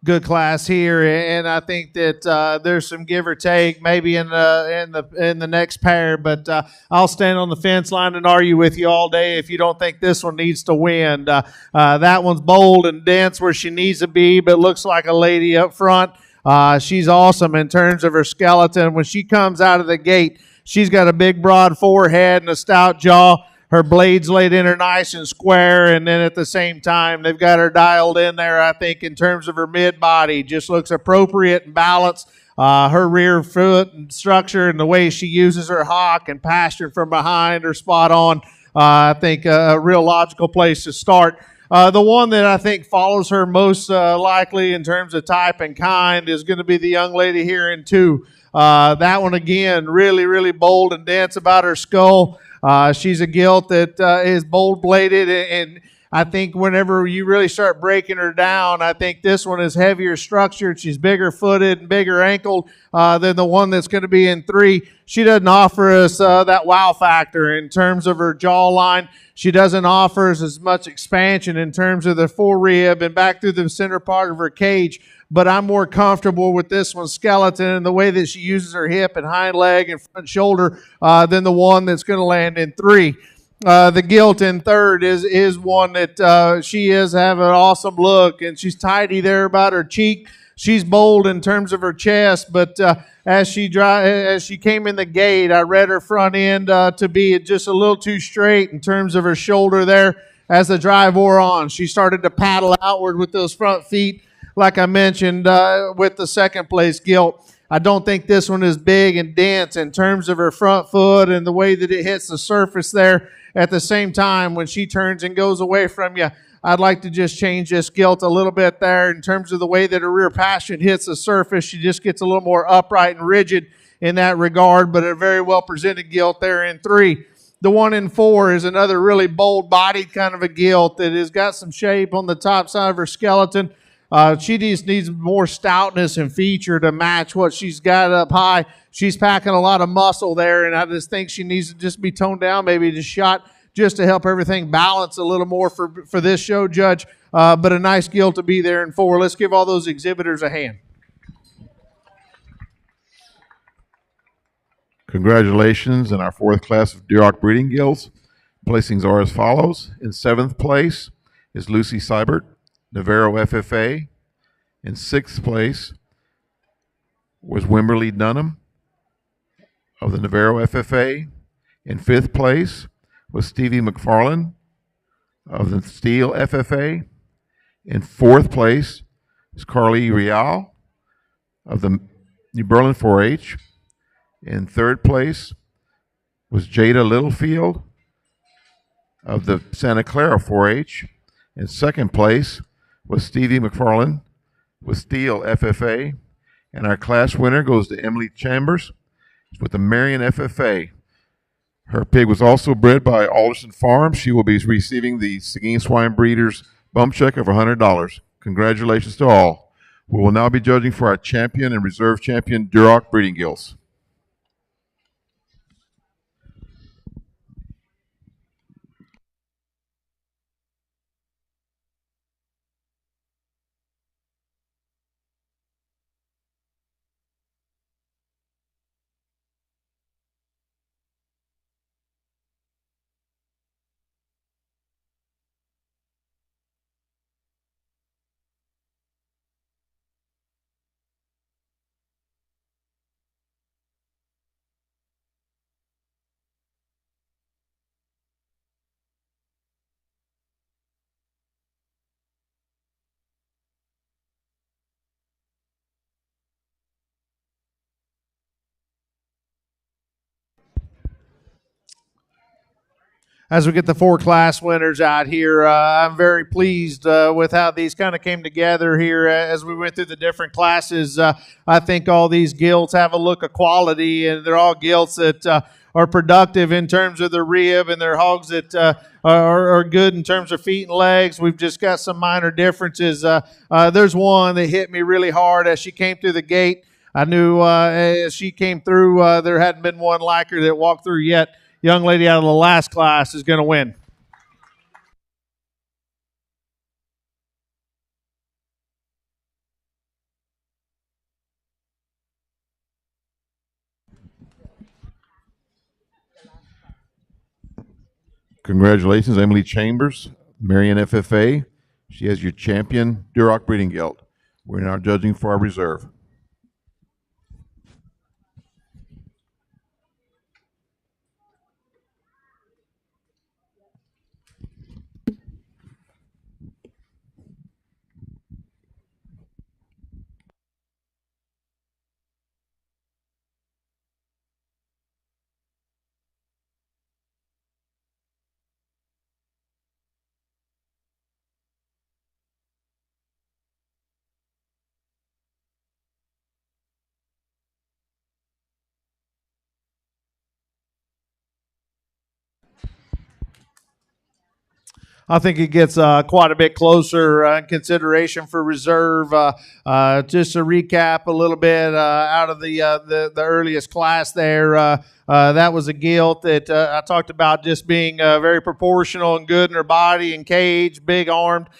good class here, and I think that there's some give or take maybe in the next pair, but I'll stand on the fence line and argue with you all day if you don't think this one needs to win. That one's bold and dense where she needs to be, but looks like a lady up front. She's awesome in terms of her skeleton. When she comes out of the gate, she's got a big, broad forehead and a stout jaw. Her blades laid in her nice and square, and then at the same time, they've got her dialed in there, I think, in terms of her mid-body. Just looks appropriate and balanced. Her rear foot and structure and the way she uses her hock and pasture from behind are spot on. I think a real logical place to start. The one that I think follows her most likely in terms of type and kind is going to be the young lady here in 2. That one, again, really, really bold and dense about her skull. She's a gilt that is bold-bladed, and I think whenever you really start breaking her down, I think this one is heavier structured. She's bigger-footed and bigger-ankled than the one that's going to be in 3. She doesn't offer us that wow factor in terms of her jawline. She doesn't offer us as much expansion in terms of the forerib and back through the center part of her cage. But I'm more comfortable with this one's skeleton and the way that she uses her hip and hind leg and front shoulder than the one that's going to land in 3. The gilt in 3rd is one that she is have an awesome look, and she's tidy there about her cheek. She's bold in terms of her chest, but as she came in the gate, I read her front end to be just a little too straight in terms of her shoulder there. As the drive wore on, she started to paddle outward with those front feet, like I mentioned with the second place gilt. I don't think this one is big and dense in terms of her front foot and the way that it hits the surface there. At the same time, when she turns and goes away from you, I'd like to just change this gilt a little bit there in terms of the way that her rear passion hits the surface. She just gets a little more upright and rigid in that regard, but a very well presented gilt there in 3. The one in 4 is another really bold-bodied kind of a gilt that has got some shape on the top side of her skeleton. She just needs more stoutness and feature to match what she's got up high. She's packing a lot of muscle there, and I just think she needs to just be toned down, maybe just shot just to help everything balance a little more for this show, Judge. But a nice gilt to be there in 4. Let's give all those exhibitors a hand. Congratulations in our 4th class of Duroc breeding gilts. Placings are as follows. In 7th place is Lucy Seibert, Navarro FFA. In 6th place was Wimberly Dunham of the Navarro FFA. In 5th place was Stevie McFarland of the Steel FFA. In 4th place is Carly Real of the New Berlin 4-H. In 3rd place was Jada Littlefield of the Santa Clara 4-H. In 2nd place was Stevie McFarland with Steel FFA. And our class winner goes to Emily Chambers with the Marion FFA. Her pig was also bred by Alderson Farms. She will be receiving the Seguin Swine Breeders bump check of $100. Congratulations to all. We will now be judging for our champion and reserve champion Duroc breeding gilts. As we get the 4 class winners out here, I'm very pleased with how these kind of came together here as we went through the different classes. I think all these gilts have a look of quality, and they're all gilts that are productive in terms of their rib, and they're hogs that are good in terms of feet and legs. We've just got some minor differences. There's one that hit me really hard as she came through the gate. I knew as she came through, there hadn't been one like her that walked through yet. Young lady out of the last class is going to win. Congratulations, Emily Chambers, Marion FFA. She has your champion Duroc Breeding Gilt. We're now judging for our reserve. I think it gets quite a bit closer in consideration for reserve. Just to recap a little bit out of the earliest class there, that was a gilt that I talked about just being very proportional and good in her body and cage, big armed.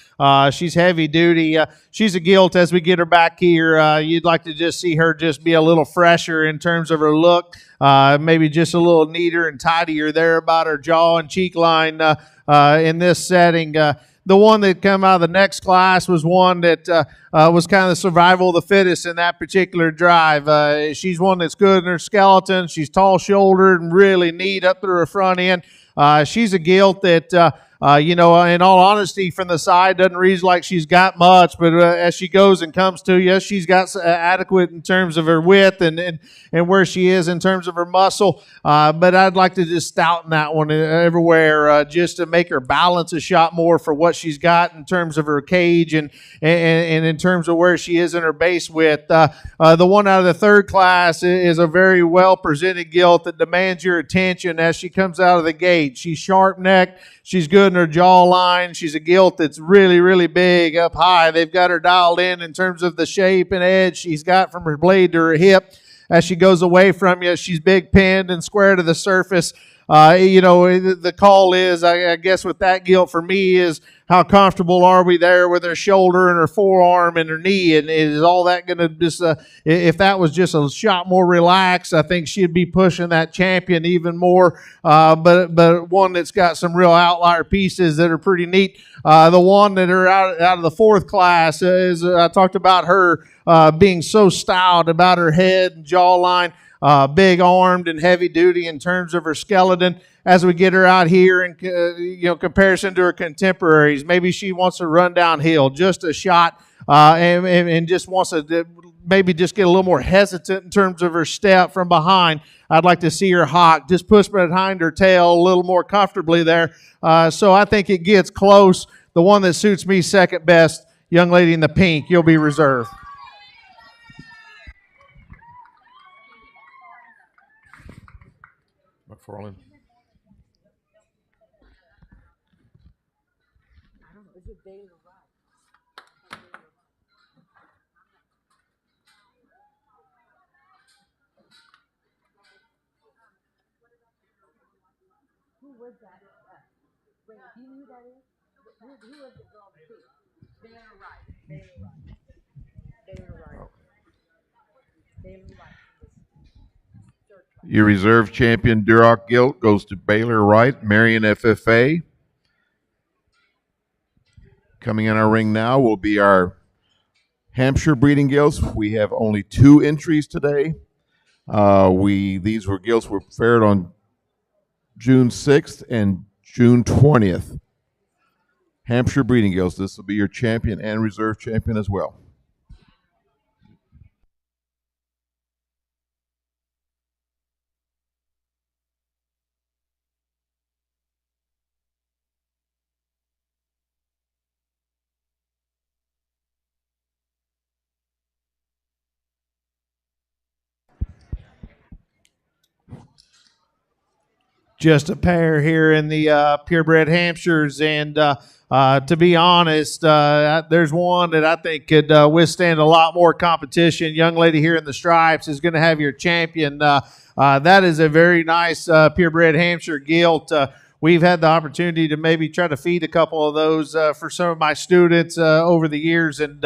She's heavy duty. She's a gilt as we get her back here. You'd like to just see her just be a little fresher in terms of her look, maybe just a little neater and tidier there about her jaw and cheek line. In this setting. The one that came out of the next class was one that was kind of the survival of the fittest in that particular drive. She's one that's good in her skeleton. She's tall-shouldered and really neat up through her front end. She's a gilt that, in all honesty, from the side doesn't read like she's got much, but as she goes and comes to you, she's got adequate in terms of her width and where she is in terms of her muscle. But I'd like to just stouten that one everywhere just to make her balance a shot more for what she's got in terms of her cage and in terms of where she is in her base width. The one out of the third class is a very well-presented gilt that demands your attention as she comes out of the gate. She's sharp-necked. She's good in her jawline. She's a gilt that's really, really big up high. They've got her dialed in terms of the shape and edge she's got from her blade to her hip. As she goes away from you, she's big pinned and square to the surface. The call is, I guess, with that gilt for me is how comfortable are we there with her shoulder and her forearm and her knee, and is all that going to just? If that was just a shot more relaxed, I think she'd be pushing that champion even more. But one that's got some real outlier pieces that are pretty neat. The one that are out of the fourth class is I talked about her being so styled about her head and jawline. Big armed and heavy duty in terms of her skeleton. As we get her out here in comparison to her contemporaries, maybe she wants to run downhill just a shot and just wants to maybe just get a little more hesitant in terms of her step from behind. I'd like to see her hawk, just push behind her tail a little more comfortably there. So I think it gets close. The one that suits me second best, young lady in the pink, you'll be reserved. McFarland. Who was that? Wait, do you know who that is? Who was the girl too? Baylor Wright. Your reserve champion Duroc Gilt goes to Baylor Wright, Marion FFA. Coming in our ring now will be our Hampshire breeding gilts. We have only 2 entries today. These gilts were faired on June 6th and June 20th. Hampshire breeding gilts. This will be your champion and reserve champion as well. Just a pair here in the purebred Hampshires, and to be honest, there's one that I think could withstand a lot more competition. Young lady here in the stripes is going to have your champion. That is a very nice purebred Hampshire gilt. we've had the opportunity to maybe try to feed a couple of those for some of my students over the years, and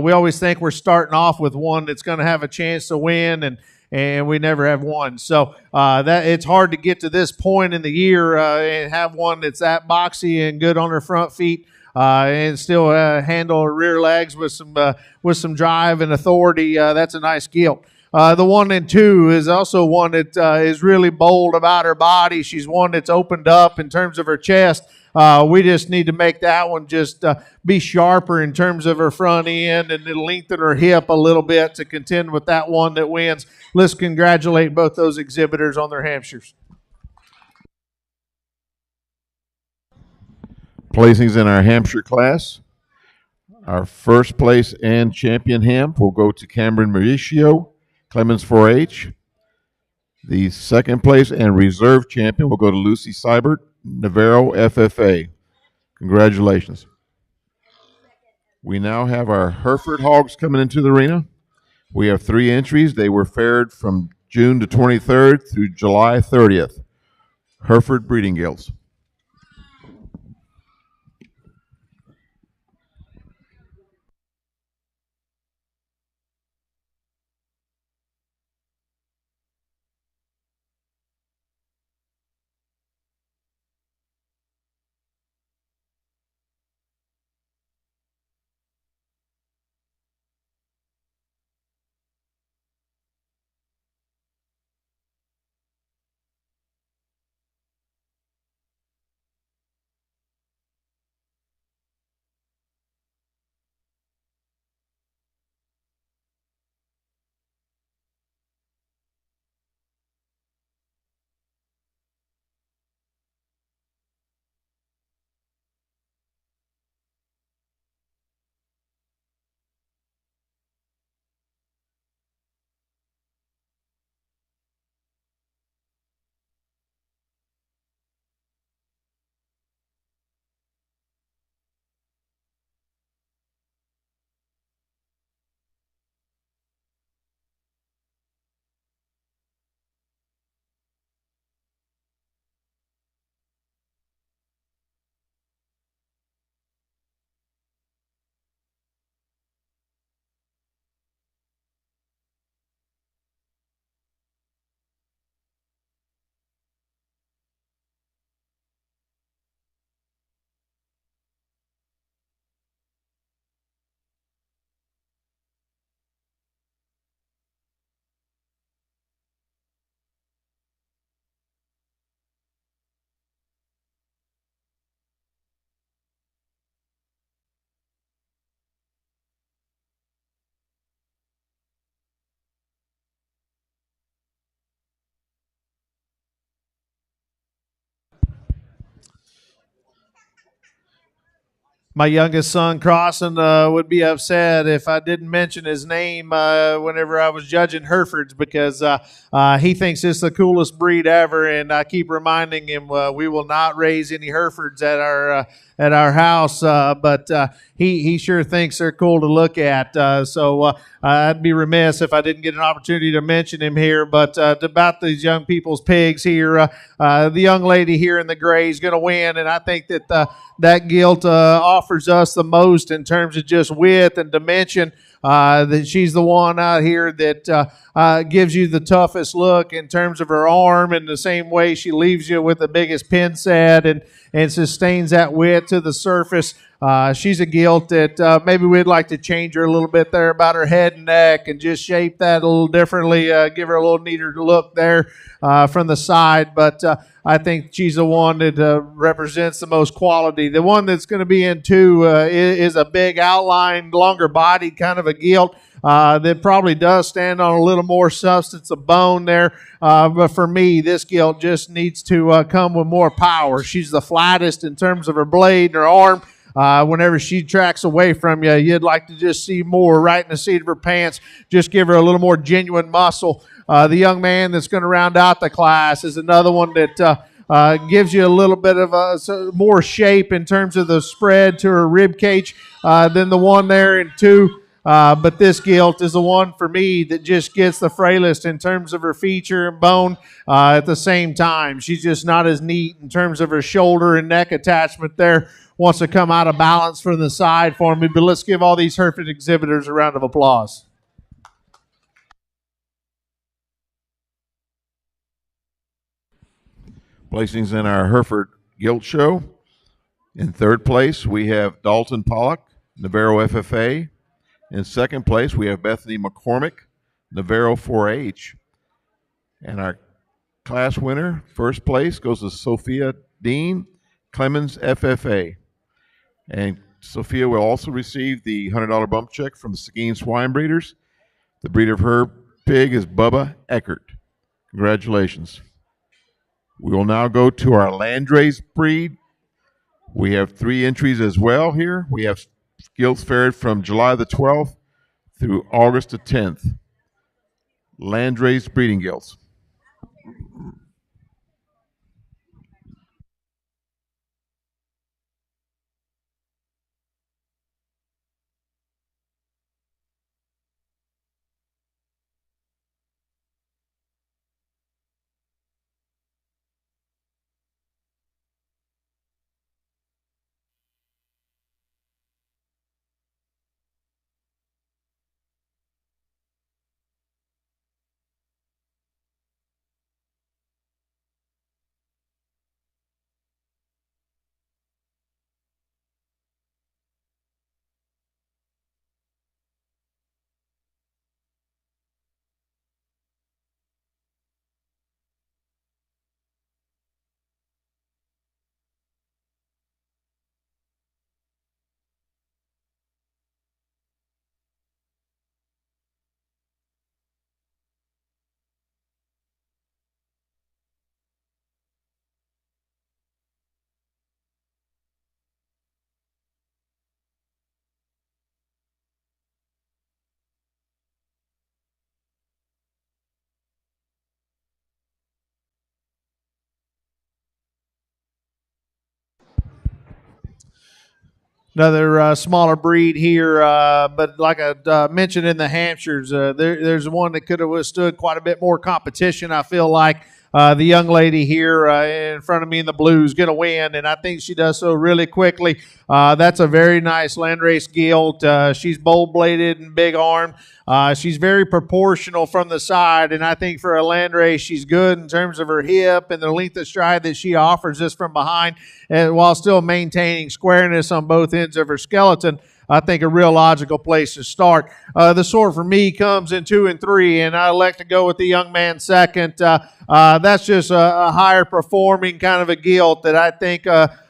we always think we're starting off with one that's going to have a chance to win, and we never have one. So that it's hard to get to this point in the year and have one that's that boxy and good on her front feet. And still handle her rear legs with some drive and authority. That's a nice gilt. The 1 and 2 is also one that is really bold about her body. She's one that's opened up in terms of her chest. We just need to make that one just be sharper in terms of her front end and lengthen her hip a little bit to contend with that one that wins. Let's congratulate both those exhibitors on their Hampshires. Placings in our Hampshire class. Our first place and champion ham will go to Cameron Mauricio, Clemens 4-H. The second place and reserve champion will go to Lucy Seibert, Navarro FFA. Congratulations. We now have our Hereford Hogs coming into the arena. We have 3 entries. They were faired from June the 23rd through July 30th. Hereford Breeding Gilts. My youngest son, Crossan, would be upset if I didn't mention his name whenever I was judging Herefords because he thinks it's the coolest breed ever, and I keep reminding him we will not raise any Herefords at our house, but he sure thinks they're cool to look at. So I'd be remiss if I didn't get an opportunity to mention him here. But about these young people's pigs here, the young lady here in the gray is going to win, and I think that that gilt offers us the most in terms of just width and dimension. That she's the one out here that gives you the toughest look in terms of her arm, in the same way she leaves you with the biggest pin set and sustains that width to the surface. She's a gilt that maybe we'd like to change her a little bit there about her head and neck and just shape that a little differently, give her a little neater look there from the side. But I think she's the one that represents the most quality. The one that's going to be in 2 is a big outlined, longer bodied kind of a gilt that probably does stand on a little more substance of bone there. But for me, this gilt just needs to come with more power. She's the flattest in terms of her blade and her arm. Whenever she tracks away from you, you'd like to just see more right in the seat of her pants. Just give her a little more genuine muscle. The young man that's going to round out the class is another one that gives you a little bit of more shape in terms of the spread to her rib cage than the one there in 2. But this gilt is the one for me that just gets the frailest in terms of her feature and bone at the same time. She's just not as neat in terms of her shoulder and neck attachment there. Wants to come out of balance from the side for me. But let's give all these Hereford exhibitors a round of applause. Placings in our Hereford Gilt Show. In third place, we have Dalton Pollock, Navarro FFA. In second place, we have Bethany McCormick, Navarro 4H. And our class winner, first place, goes to Sophia Dean, Clemens FFA. And Sophia will also receive the $100 bump check from the Seguin Swine Breeders. The breeder of her pig is Bubba Eckert. Congratulations. We will now go to our Landrace breed. We have 3 entries as well here. We have gilts fared from July the 12th through August the 10th. Landrace breeding gilts. Another smaller breed here, but like I mentioned in the Hampshires, there's one that could have withstood quite a bit more competition. I feel like the young lady here in front of me in the blue is going to win, and I think she does so really quickly. That's a very nice Landrace gilt. She's bold-bladed and big-armed. She's very proportional from the side, and I think for a Landrace, she's good in terms of her hip and the length of stride that she offers us from behind, and while still maintaining squareness on both ends of her skeleton. I think a real logical place to start. The sort for me comes in 2 and 3, and I elect to go with the young man second. That's just a higher performing kind of a gilt that I think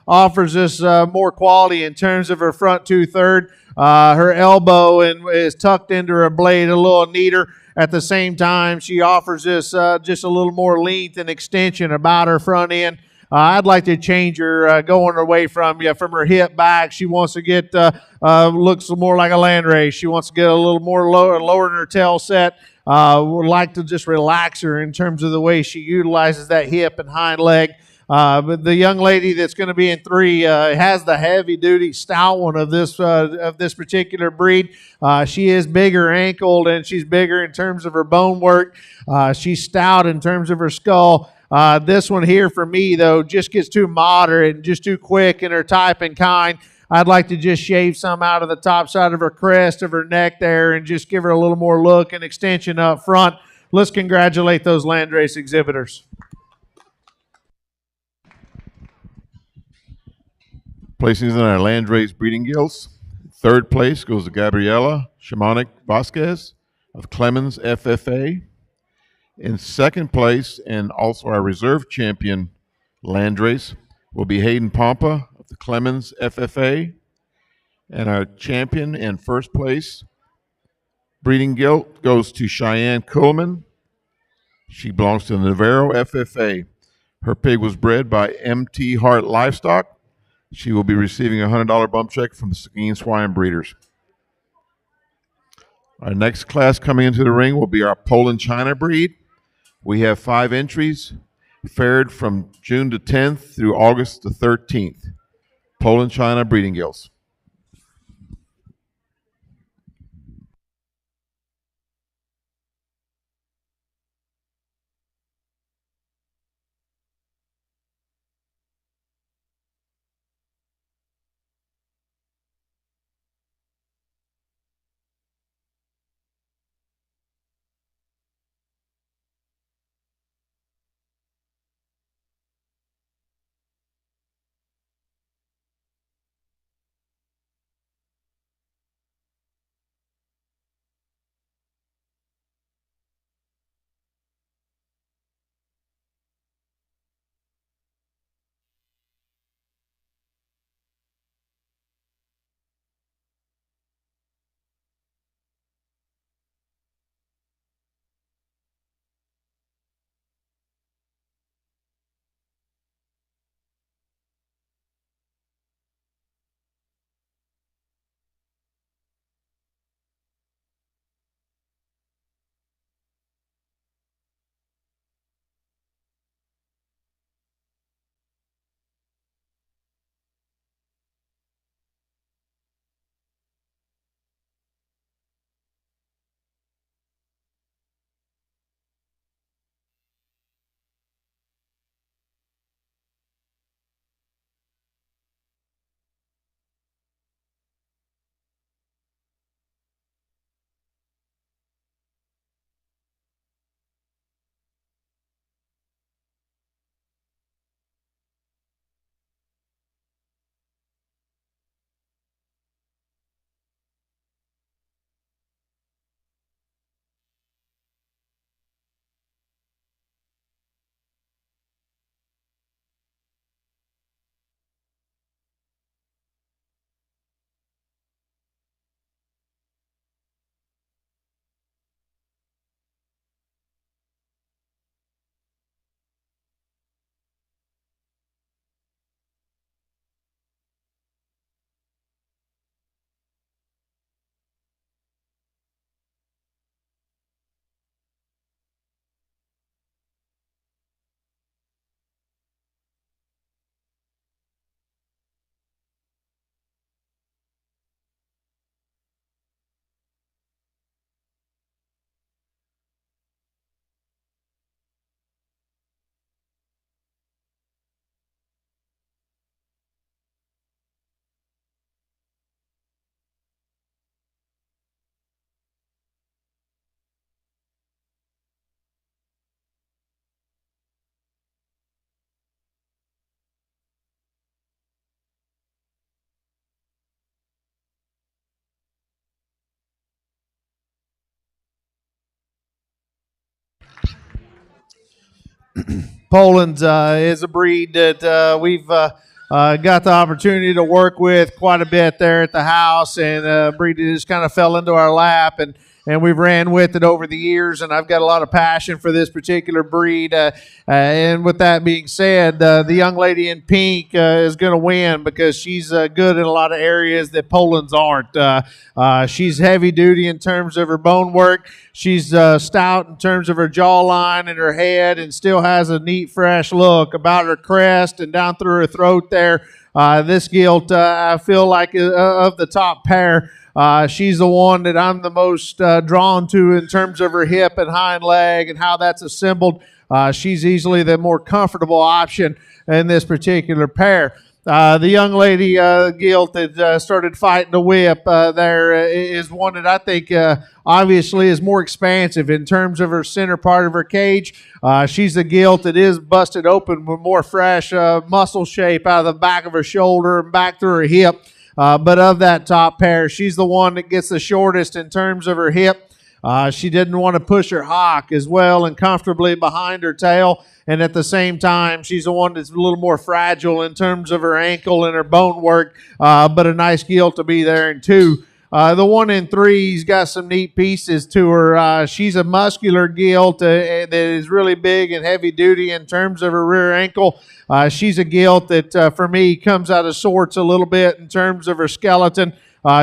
offers us more quality in terms of her front 2/3. Her elbow is tucked into her blade a little neater. At the same time, she offers us just a little more length and extension about her front end. I'd like to change her going away from her hip back. She wants to get looks more like a Landrace. She wants to get a little more lower in her tail set. Would like to just relax her in terms of the way she utilizes that hip and hind leg. But the young lady that's going to be in 3 has the heavy-duty stout one of this particular breed. She is bigger ankled, and she's bigger in terms of her bone work. She's stout in terms of her skull. This one here for me, though, just gets too moderate and just too quick in her type and kind. I'd like to just shave some out of the top side of her crest, of her neck there, and just give her a little more look and extension up front. Let's congratulate those Landrace exhibitors. Placings in our Landrace breeding gilts. Third place goes to Gabriela Shamanic Vasquez of Clemens FFA. In second place, and also our reserve champion Landrace, will be Hayden Pompa of the Clemens FFA. And our champion in first place breeding gilt goes to Cheyenne Coleman. She belongs to the Navarro FFA. Her pig was bred by MT Hart Livestock. She will be receiving a $100 bump check from the Seguin Swine Breeders. Our next class coming into the ring will be our Poland China breed. We have 5 entries, fared from June the 10th through August the 13th. Poland China breeding gilts. Poland's is a breed that we've got the opportunity to work with quite a bit there at the house, and a breed that just kind of fell into our lap, and we've ran with it over the years, and I've got a lot of passion for this particular breed. And with that being said, the young lady in pink is going to win because she's good in a lot of areas that Poland's aren't. She's heavy duty in terms of her bone work. She's stout in terms of her jawline and her head, and still has a neat, fresh look about her crest and down through her throat there. This Gilt, I feel like of the top pair, she's the one that I'm the most drawn to in terms of her hip and hind leg and how that's assembled. She's easily the more comfortable option in this particular pair. The young lady, Gilt, that started fighting the whip there is one that I think obviously is more expansive in terms of her center part of her cage. She's the Gilt that is busted open with more fresh muscle shape out of the back of her shoulder and back through her hip. But of that top pair, she's the one that gets the shortest in terms of her hip. She didn't want to push her hock as well and comfortably behind her tail. And at the same time, she's the one that's a little more fragile in terms of her ankle and her bone work, but a nice Gilt to be there in two. The 1 in 3's got some neat pieces to her. She's a muscular Gilt that is really big and heavy duty in terms of her rear ankle. She's a Gilt that, for me, comes out of sorts a little bit in terms of her skeleton.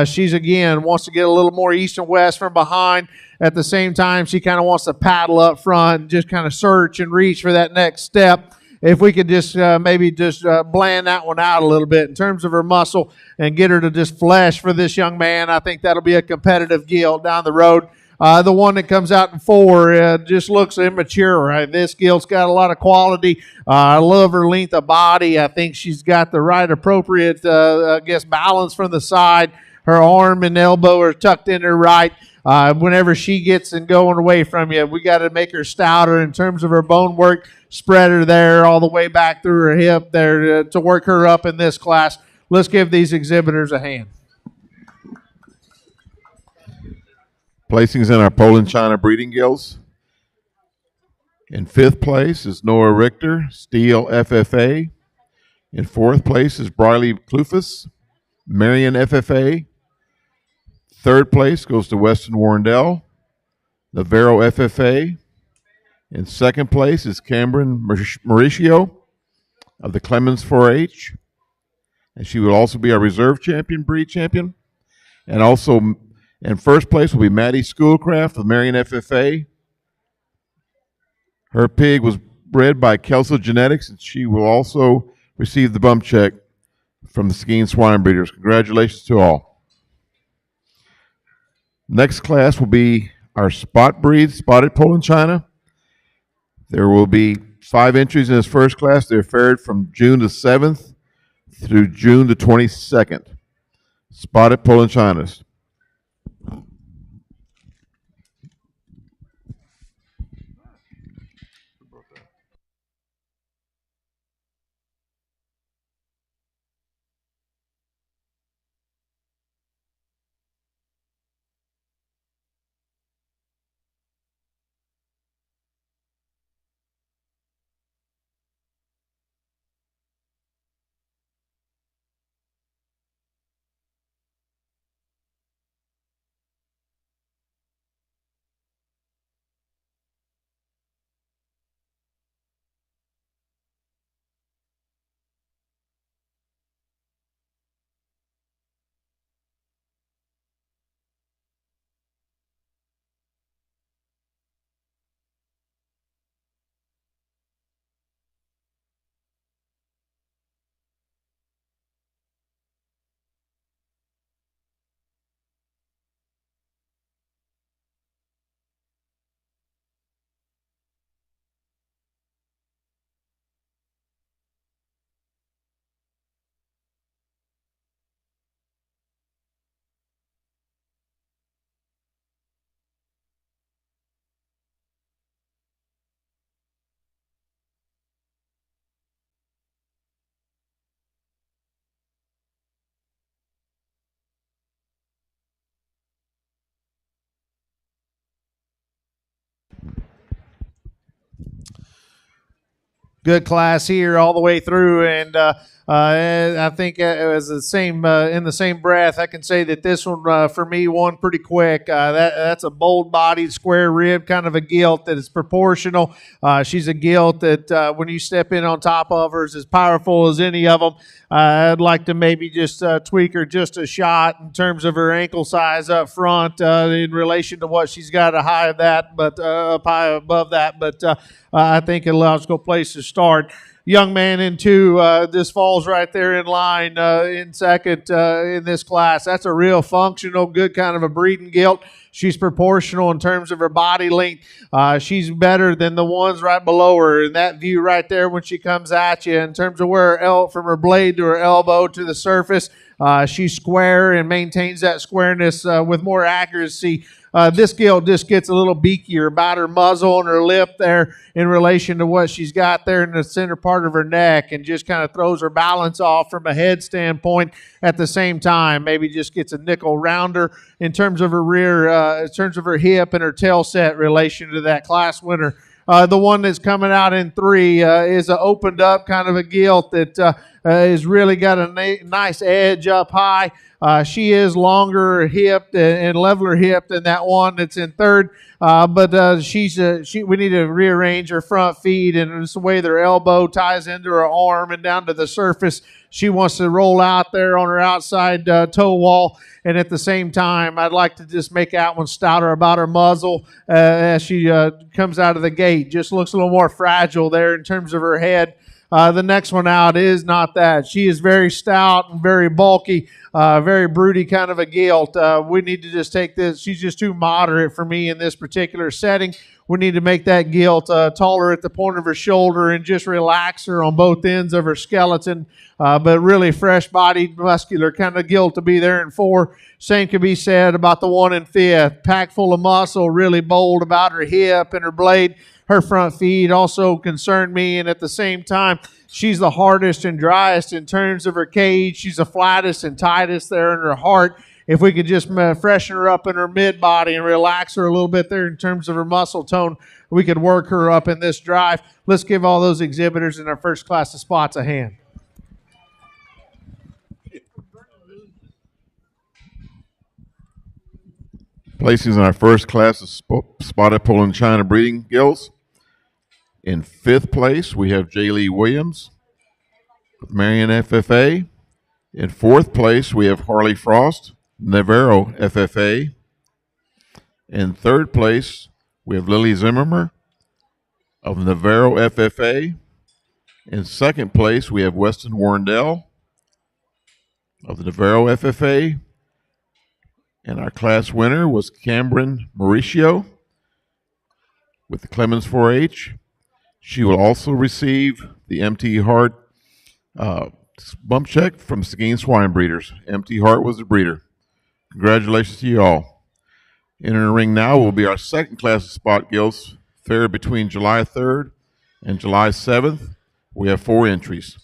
She's, again, wants to get a little more east and west from behind. At the same time, she kind of wants to paddle up front and just kind of search and reach for that next step. If we could just maybe just bland that one out a little bit in terms of her muscle and get her to just flesh for this young man, I think that'll be a competitive Gilt down the road. The one that comes out in 4 just looks immature, right? This Gilt's got a lot of quality. I love her length of body. I think she's got the right appropriate, balance from the side. Her arm and elbow are tucked in her right. Whenever she gets and going away from you, we got to make her stouter in terms of her bone work, spread her there all the way back through her hip there to work her up in this class. Let's give these exhibitors a hand. Placings in our Poland China breeding gilts. In 5th place is Noah Richter, Steel FFA. In 4th place is Briley Clufus, Marion FFA. 3rd place goes to Weston Warrendale, Navarro FFA. In 2nd place is Cameron Mauricio of the Clemens 4-H. And she will also be our reserve champion, breed champion. And also in 1st place will be Maddie Schoolcraft of Marion FFA. Her pig was bred by Kelso Genetics, and she will also receive the bump check from the Skeen Swine Breeders. Congratulations to all. Next class will be our spot breed, spotted Poland China. There will be 5 entries in this first class. They're fared from June the 7th through June the 22nd. Spotted Poland Chinas. Good class here all the way through, and I think as the same in the same breath, I can say that this one for me won pretty quick. That's a bold-bodied, square-rib kind of a gilt that is proportional. She's a gilt that when you step in on top of her is as powerful as any of them. I'd like to maybe just tweak her just a shot in terms of her ankle size up front in relation to what she's got high of that, but up high above that. But I think a logical place to start. Young man in two, this falls right there in line in second in this class. That's a real functional, good kind of a breeding gilt. She's proportional in terms of her body length. She's better than the ones right below her. In that view right there when she comes at you, in terms of where from her blade to her elbow to the surface, she's square and maintains that squareness with more accuracy. This gilt just gets a little beakier about her muzzle and her lip there in relation to what she's got there in the center part of her neck, and just kind of throws her balance off from a head standpoint at the same time. Maybe just gets a nickel rounder in terms of her rear, in terms of her hip and her tail set relation to that class winner. The one that's coming out in three is an opened up kind of a gilt that has really got a nice edge up high. She is longer hipped and leveler hipped than that one that's in third. But we need to rearrange her front feet, and it's the way their elbow ties into her arm and down to the surface. She wants to roll out there on her outside toe wall, and at the same time, I'd like to just make that one stouter about her muzzle as she comes out of the gate. Just looks a little more fragile there in terms of her head. The next one out is not that. She is very stout and very bulky, very broody kind of a gilt. We need to just take this. She's just too moderate for me in this particular setting. We need to make that gilt taller at the point of her shoulder and just relax her on both ends of her skeleton. But really fresh-bodied, muscular kind of gilt to be there in four. Same can be said about the one in fifth. Packed full of muscle, really bold about her hip and her blade. Her front feet also concern me, and at the same time, she's the hardest and driest in terms of her cage. She's the flattest and tightest there in her heart. If we could just freshen her up in her mid-body and relax her a little bit there in terms of her muscle tone, we could work her up in this drive. Let's give all those exhibitors in our first class of spots a hand. Placings in our first class of spotted Poland China breeding gilts. In fifth place, we have J. Lee Williams, Marion FFA. In fourth place, we have Harley Frost, Navarro FFA. In third place, we have Lily Zimmermer of Navarro FFA. In second place, we have Weston Warrendale of the Navarro FFA. And our class winner was Cameron Mauricio with the Clemens 4-H. She will also receive the MT Hart bump check from Seguin Swine Breeders. MT Hart was the breeder. Congratulations to you all. Entering the ring now will be our second class of spot gilts, fair between July 3rd and July 7th. We have 4 entries.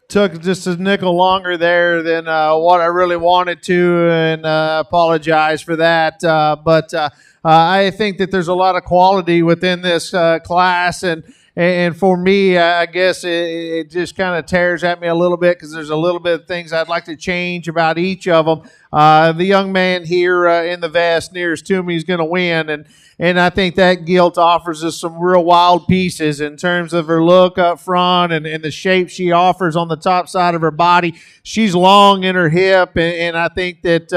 took just a nickel longer there than what I really wanted to, and apologize for that. But I think that there's a lot of quality within this class, and for me, I guess it just kind of tears at me a little bit because there's a little bit of things I'd like to change about each of them. The young man here in the vest nearest to me is going to win, and I think that Gilt offers us some real wild pieces in terms of her look up front and the shape she offers on the top side of her body. She's long in her hip, and I think that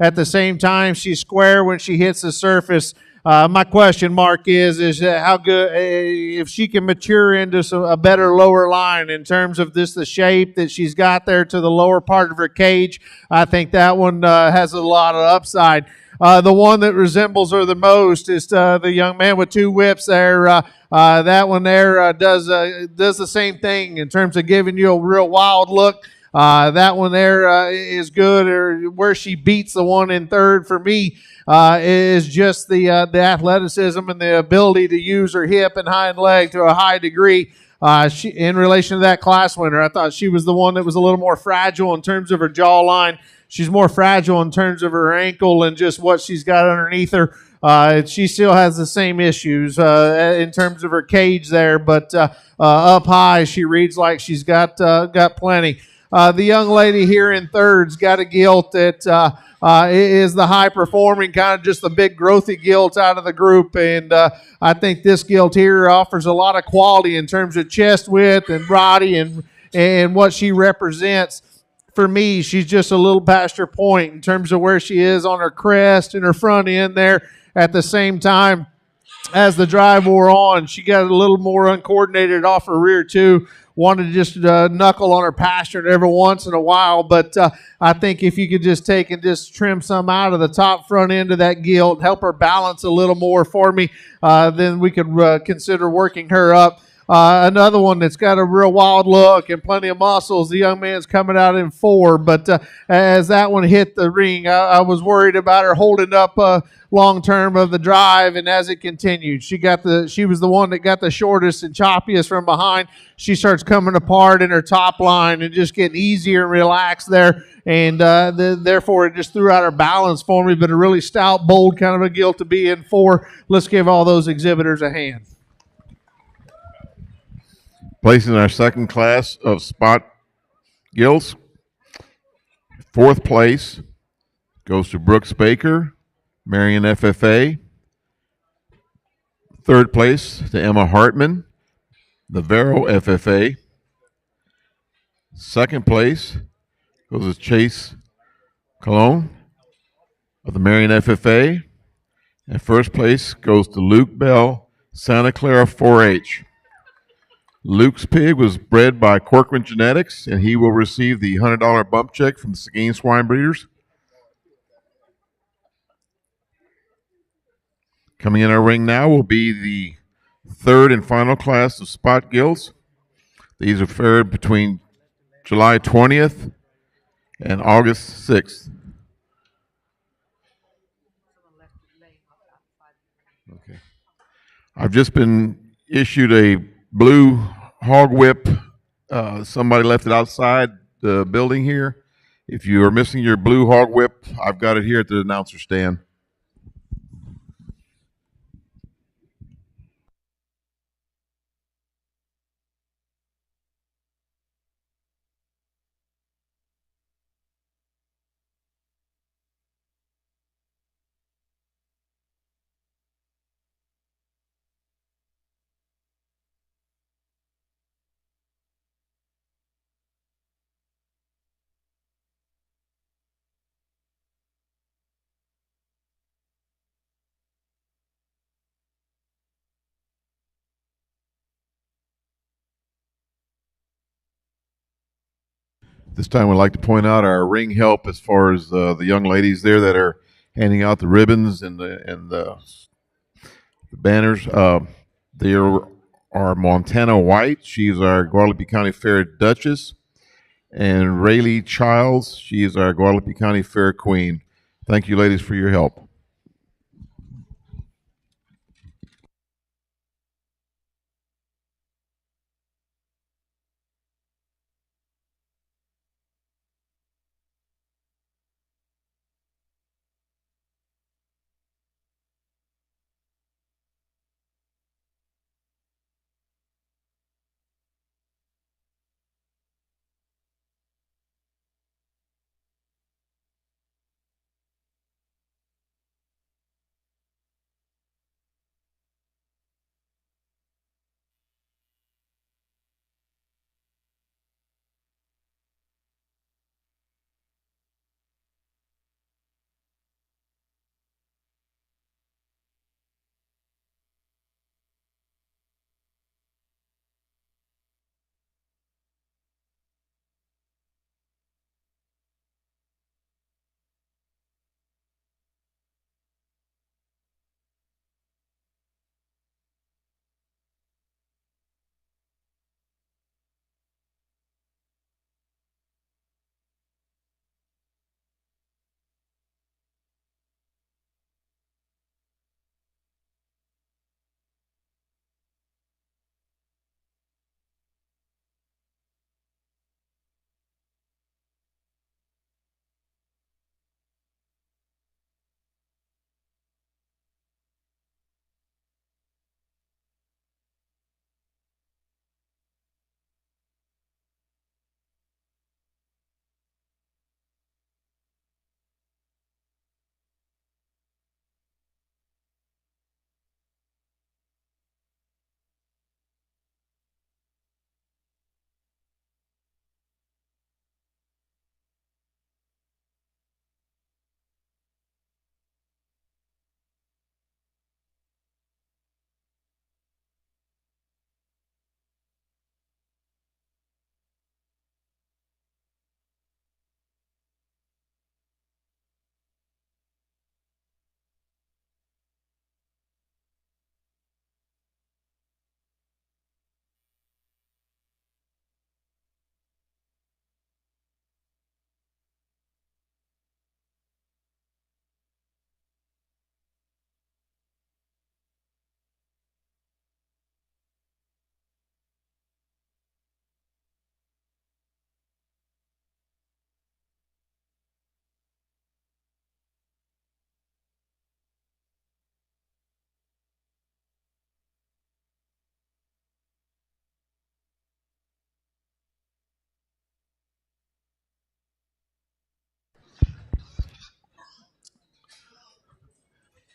at the same time she's square when she hits the surface. My question mark is how good if she can mature into a better lower line in terms of this the shape that she's got there to the lower part of her cage. I think that one has a lot of upside. The one that resembles her the most is the young man with two whips there. That one there does the same thing in terms of giving you a real wild look. That one there is good. Or where she beats the one in third for me is just the athleticism and the ability to use her hip and hind leg to a high degree. She, in relation to that class winner, I thought she was the one that was a little more fragile in terms of her jawline. She's more fragile in terms of her ankle and just what she's got underneath her. She still has the same issues in terms of her cage there, but up high, she reads like she's got plenty. The young lady here in third's got a Gilt that is the high performing, kind of just the big growthy Gilt out of the group, and I think this Gilt here offers a lot of quality in terms of chest width and body and what she represents. For me, she's just a little past her point in terms of where she is on her crest and her front end there. At the same time, as the drive wore on, she got a little more uncoordinated off her rear too. Wanted to just knuckle on her pasture every once in a while, but I think if you could just take and just trim some out of the top front end of that Gilt, help her balance a little more for me, then we could consider working her up. Another one that's got a real wild look and plenty of muscles. The young man's coming out in 4, but as that one hit the ring, I was worried about her holding up long term of the drive, and as it continued, she was the one that got the shortest and choppiest from behind. She starts coming apart in her top line and just getting easier and relaxed there, and therefore it just threw out her balance for me. But a really stout, bold kind of a Gilt to be in 4. Let's give all those exhibitors a hand. Placing our second class of spot gilts. Fourth place goes to Brooks Baker, Marion FFA. Third place to Emma Hartman, the Vero FFA. Second place goes to Chase Cologne of the Marion FFA. And first place goes to Luke Bell, Santa Clara 4-H. Luke's pig was bred by Corcoran Genetics, and he will receive the $100 bump check from the Seguin Swine Breeders. Coming in our ring now will be the third and final class of spot gilts. These are fared between July 20th and August 6th. Okay. I've just been issued a blue hog whip. Somebody left it outside the building here. If you are missing your blue hog whip, I've got it here at the announcer stand. This time, we'd like to point out our ring help as far as the young ladies there that are handing out the ribbons and the banners. There are Montana White. She's our Guadalupe County Fair Duchess. And Rayleigh Childs. She is our Guadalupe County Fair Queen. Thank you, ladies, for your help.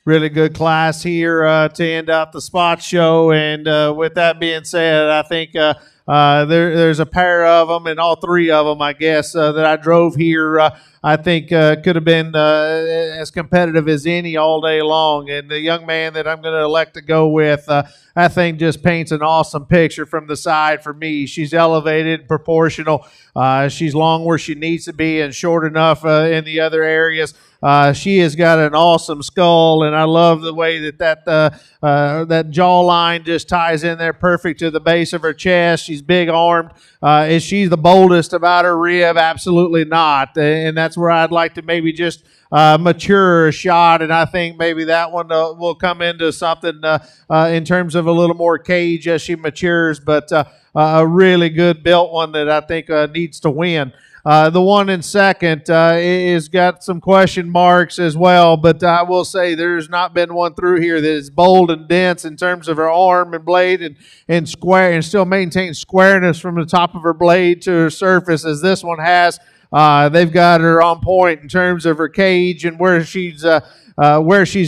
Really good class here to end out the spot show. And with that being said, I think there's a pair of them, and all three of them, I guess, that I drove here. I think could have been as competitive as any all day long. And the young man that I'm going to elect to go with, I think just paints an awesome picture from the side for me. She's elevated, proportional. She's long where she needs to be and short enough in the other areas. She has got an awesome skull, and I love the way that jawline just ties in there perfect to the base of her chest. She's big armed. Is she the boldest about her rib? Absolutely not. And that's where I'd like to maybe just mature a shot, and I think maybe that one will come into something in terms of a little more cage as she matures, but a really good built one that I think needs to win. The one in second is got some question marks as well, but I will say there's not been one through here that is bold and dense in terms of her arm and blade and square, and still maintains squareness from the top of her blade to her surface as this one has. They've got her on point in terms of her cage and where she's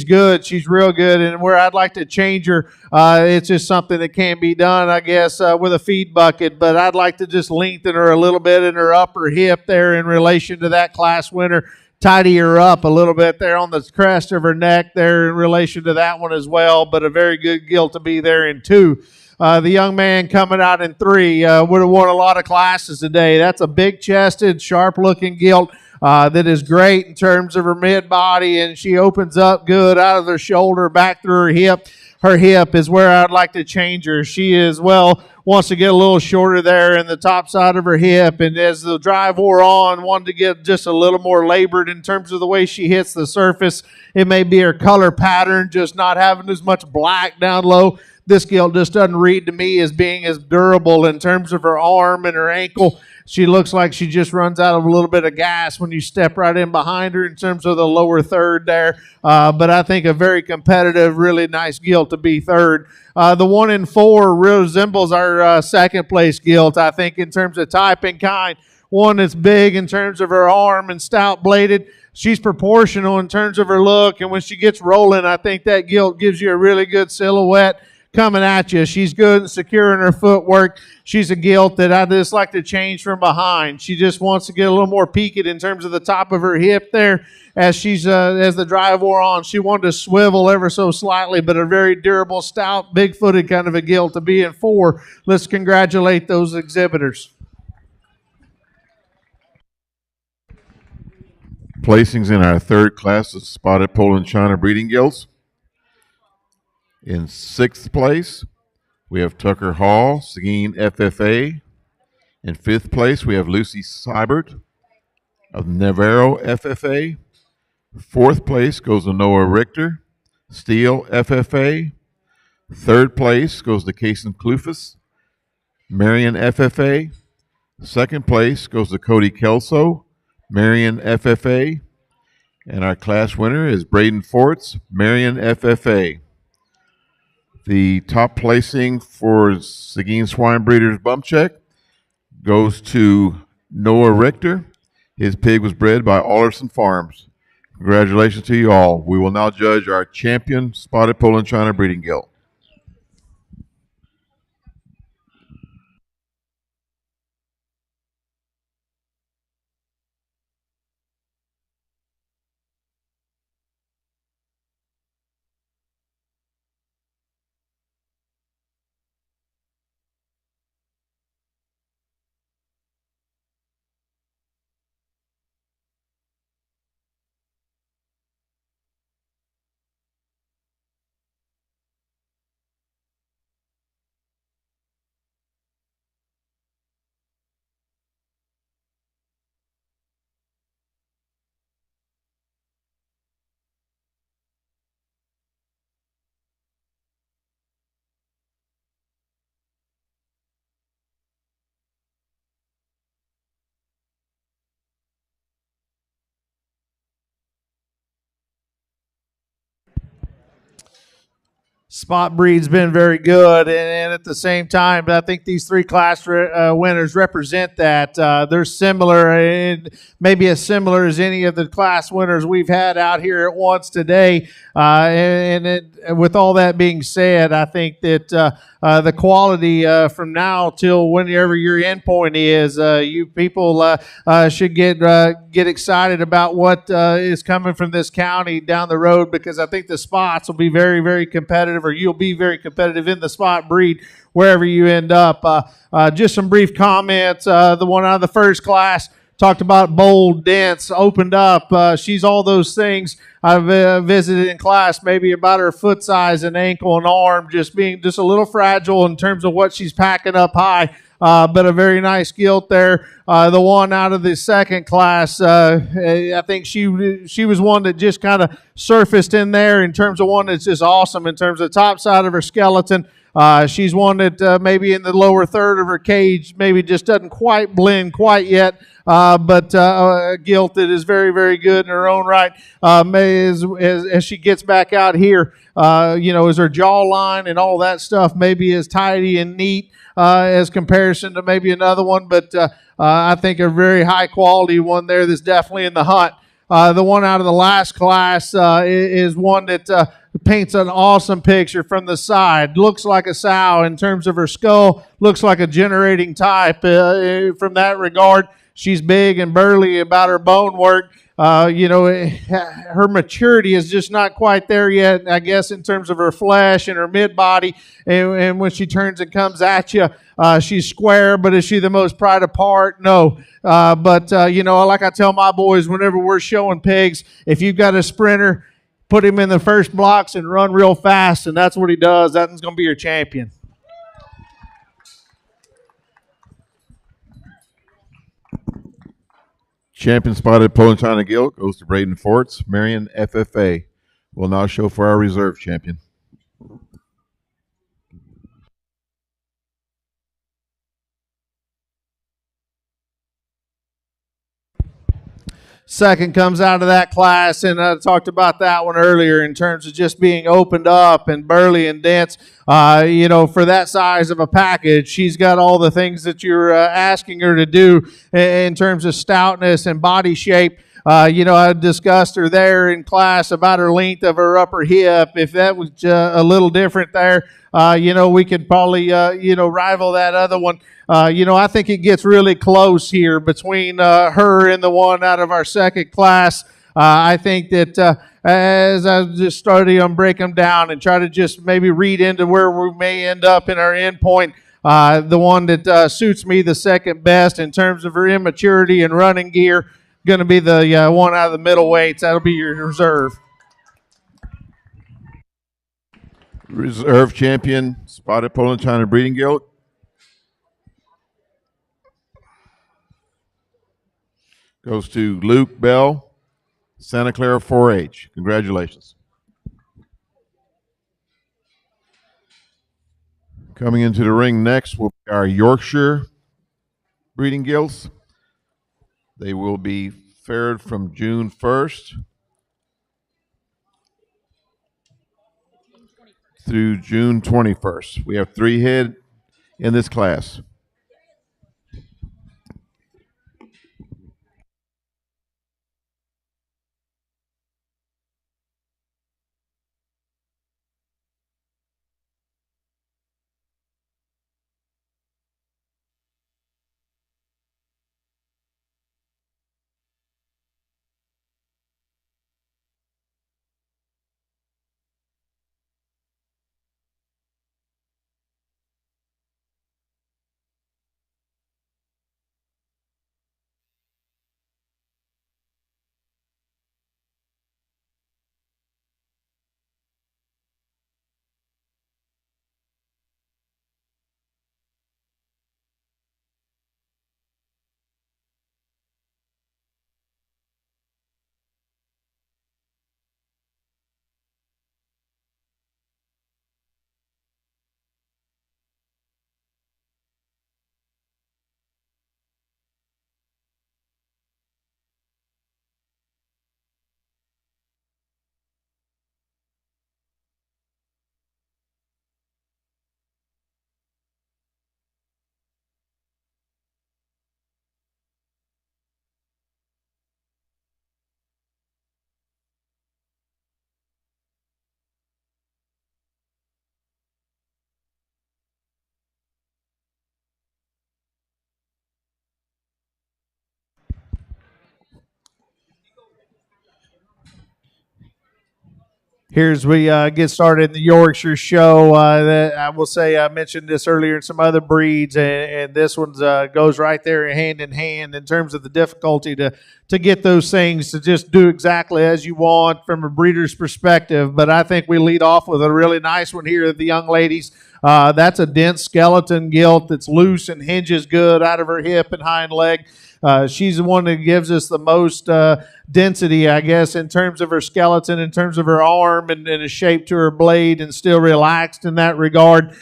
good. She's real good, and where I'd like to change her, it's just something that can be done, I guess, with a feed bucket. But I'd like to just lengthen her a little bit in her upper hip there in relation to that class winner. Tidy her up a little bit there on the crest of her neck there in relation to that one as well. But a very good gilt to be there in two. The young man coming out in three would have won a lot of classes today. That's a big-chested, sharp-looking gilt that is great in terms of her mid-body, and she opens up good out of her shoulder back through her hip. Her hip is where I'd like to change her. She is, wants to get a little shorter there in the top side of her hip, and as the drive wore on, wanted to get just a little more labored in terms of the way she hits the surface. It may be her color pattern, just not having as much black down low. This gilt just doesn't read to me as being as durable in terms of her arm and her ankle. She looks like she just runs out of a little bit of gas when you step right in behind her in terms of the lower third there. But I think a very competitive, really nice gilt to be third. The one in four resembles our second place gilt, I think, in terms of type and kind. One that's big in terms of her arm and stout bladed. She's proportional in terms of her look, and when she gets rolling, I think that gilt gives you a really good silhouette coming at you. She's good and secure in her footwork. She's a gilt that I just like to change from behind. She just wants to get a little more peaked in terms of the top of her hip there. As the drive wore on, she wanted to swivel ever so slightly, but a very durable, stout, big-footed kind of a gilt to be in four. Let's congratulate those exhibitors. Placings in our third class of spotted Poland China breeding gilts. In sixth place, we have Tucker Hall, Seguin FFA. In fifth place, we have Lucy Seibert of Navarro FFA. Fourth place goes to Noah Richter, Steele FFA. Third place goes to Kason Klufus, Marion FFA. Second place goes to Cody Kelso, Marion FFA. And our class winner is Braden Forts, Marion FFA. The top placing for Seguin Swine Breeders Bump Check goes to Noah Richter. His pig was bred by Alderson Farms. Congratulations to you all. We will now judge our champion Spotted Poland China breeding gilt. Spot breed's been very good, and at the same time, I think these three class winners represent that. They're similar, and maybe as similar as any of the class winners we've had out here at once today. With all that being said, I think that the quality from now till whenever your end point is, you people should get excited about what is coming from this county down the road, because I think the spots will be very, very competitive, or you'll be very competitive in the spot breed wherever you end up. Just some brief comments. The one out of the first class talked about bold, dense, opened up. She's all those things I've visited in class, maybe about her foot size and ankle and arm, just being just a little fragile in terms of what she's packing up high. But a very nice gilt there. The one out of the second class, I think she was one that just kind of surfaced in there in terms of one that's just awesome in terms of the top side of her skeleton. She's one that maybe in the lower third of her cage maybe just doesn't quite blend quite yet. But Gilt is very, very good in her own right. As she gets back out here, is her jawline and all that stuff maybe as tidy and neat as comparison to maybe another one, but I think a very high quality one there that's definitely in the hunt. The one out of the last class is one that paints an awesome picture from the side. Looks like a sow in terms of her skull. Looks like a generating type from that regard. She's big and burly about her bone work. Her maturity is just not quite there yet, I guess, in terms of her flesh and her mid-body. And when she turns and comes at you, she's square, but is she the most pried apart? No. But like I tell my boys whenever we're showing pigs, if you've got a sprinter, put him in the first blocks and run real fast, and that's what he does. That's going to be your champion. Champion spotted Poland China Gilt goes to Braden Forts. Marion FFA will now show for our reserve champion. Second comes out of that class, and I talked about that one earlier in terms of just being opened up and burly and dense. For that size of a package, she's got all the things that you're asking her to do in terms of stoutness and body shape. I discussed her there in class about her length of her upper hip. If that was a little different there, we could probably, rival that other one. I think it gets really close here between her and the one out of our second class. I think that as I just started to break them down and try to just maybe read into where we may end up in our end point, the one that suits me the second best in terms of her immaturity and running gear, going to be the one out of the middleweights. That'll be your reserve. Reserve champion, spotted Poland China breeding gilt. Goes to Luke Bell, Santa Clara 4-H. Congratulations. Coming into the ring next will be our Yorkshire breeding gilts. They will be faired from June 1st through June 21st. We have 3 head in this class. Here as we get started in the Yorkshire show, I will say I mentioned this earlier in some other breeds, and this one goes right there hand in hand in terms of the difficulty to get those things to just do exactly as you want from a breeder's perspective. But I think we lead off with a really nice one here of the young ladies. That's a dense skeleton gilt that's loose and hinges good out of her hip and hind leg. She's the one that gives us the most density, I guess, in terms of her skeleton, in terms of her arm, and a shape to her blade, and still relaxed in that regard.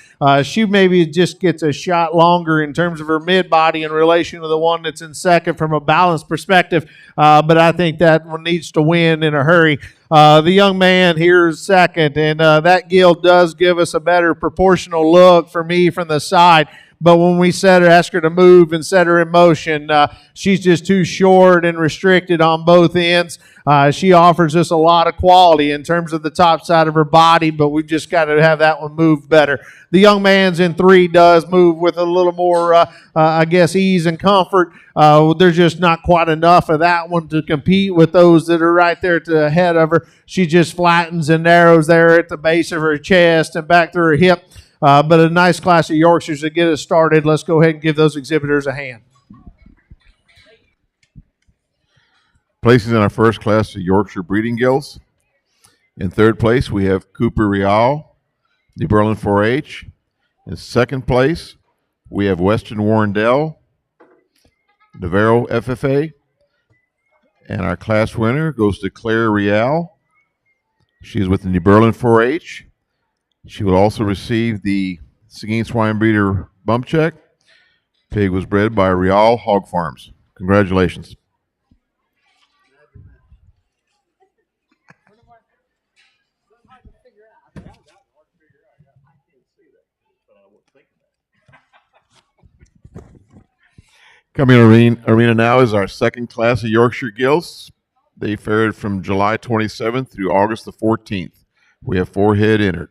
She maybe just gets a shot longer in terms of her mid body in relation to the one that's in second from a balance perspective, but I think that one needs to win in a hurry. The young man here is second, and that gilt does give us a better proportional look for me from the side. But when we ask her to move and set her in motion, she's just too short and restricted on both ends. She offers us a lot of quality in terms of the top side of her body, but we've just got to have that one move better. The young man's in three does move with a little more, I guess, ease and comfort. There's just not quite enough of that one to compete with those that are right there to the head of her. She just flattens and narrows there at the base of her chest and back through her hip. But a nice class of Yorkshires to get us started. Let's go ahead and give those exhibitors a hand. Placing in our first class of Yorkshire breeding gilts. In third place, we have Cooper Real, New Berlin 4-H. In second place, we have Western Warrendale, Navarro FFA. And our class winner goes to Claire Real. She's with the New Berlin 4-H. She will also receive the Seguin Swine Breeder bump check. Pig was bred by Real Hog Farms. Congratulations. Coming arena now is our second class of Yorkshire Gilts. They fared from July 27th through August the 14th. We have 4 head entered.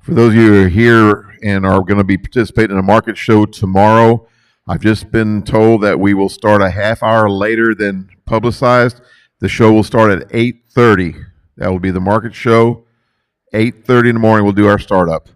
For those of you who are here and are going to be participating in a market show tomorrow, I've just been told that we will start a half hour later than publicized. The show will start at 8:30. That will be the market show. 8:30 in the morning, we'll do our startup.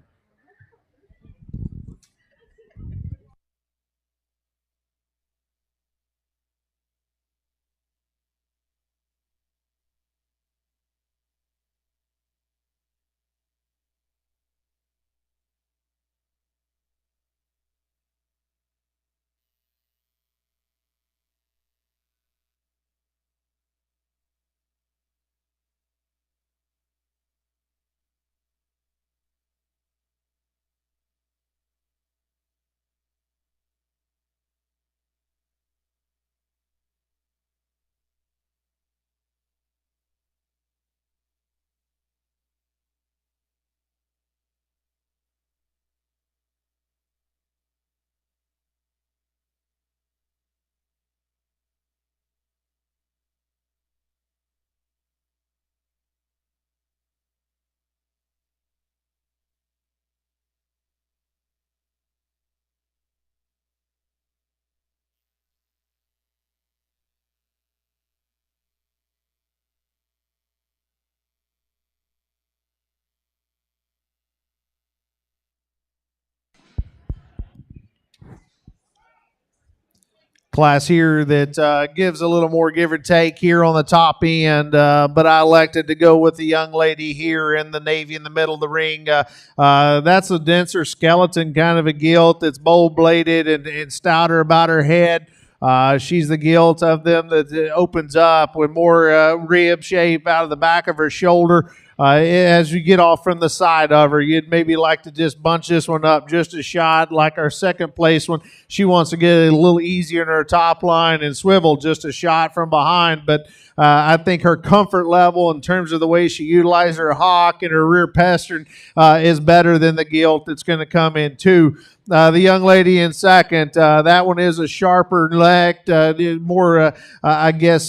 class here that gives a little more give or take here on the top end, but I elected to go with the young lady here in the navy in the middle of the ring. That's a denser skeleton kind of a gilt that's bold-bladed and stouter about her head. She's the gilt of them that opens up with more rib shape out of the back of her shoulder. As you get off from the side of her, you'd maybe like to just bunch this one up just a shot, like our second place one. She wants to get it a little easier in her top line and swivel just a shot from behind. But I think her comfort level in terms of the way she utilizes her hock and her rear pestern is better than the gilt that's going to come in too. The young lady in second, that one is a sharper necked, more, I guess,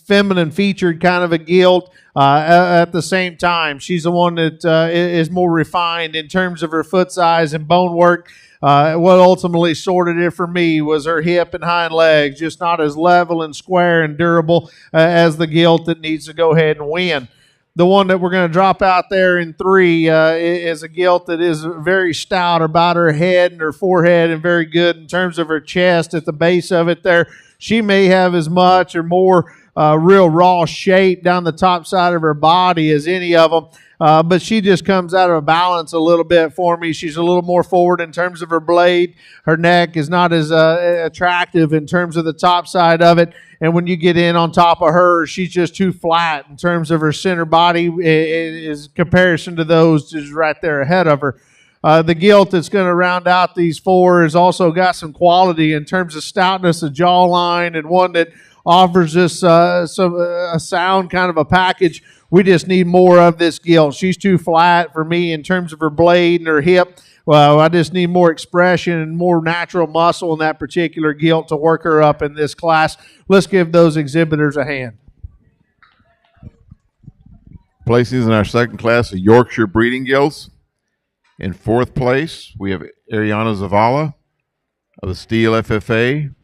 feminine featured kind of a gilt. At the same time, she's the one that is more refined in terms of her foot size and bone work. What ultimately sorted it for me was her hip and hind legs, just not as level and square and durable as the gilt that needs to go ahead and win. The one that we're going to drop out there in three is a gilt that is very stout about her head and her forehead and very good in terms of her chest at the base of it there. She may have as much or more real raw shape down the top side of her body as any of them. But she just comes out of balance a little bit for me. She's a little more forward in terms of her blade. Her neck is not as attractive in terms of the top side of it. And when you get in on top of her, she's just too flat in terms of her center body is comparison to those just right there ahead of her. The gilt that's going to round out these four has also got some quality in terms of stoutness of jawline and one that offers us a sound kind of a package. We just need more of this gilt. She's too flat for me in terms of her blade and her hip. Well, I just need more expression and more natural muscle in that particular gilt to work her up in this class. Let's give those exhibitors a hand. Placings in our second class of Yorkshire breeding gilts. In fourth place, we have Ariana Zavala of the Steel FFA.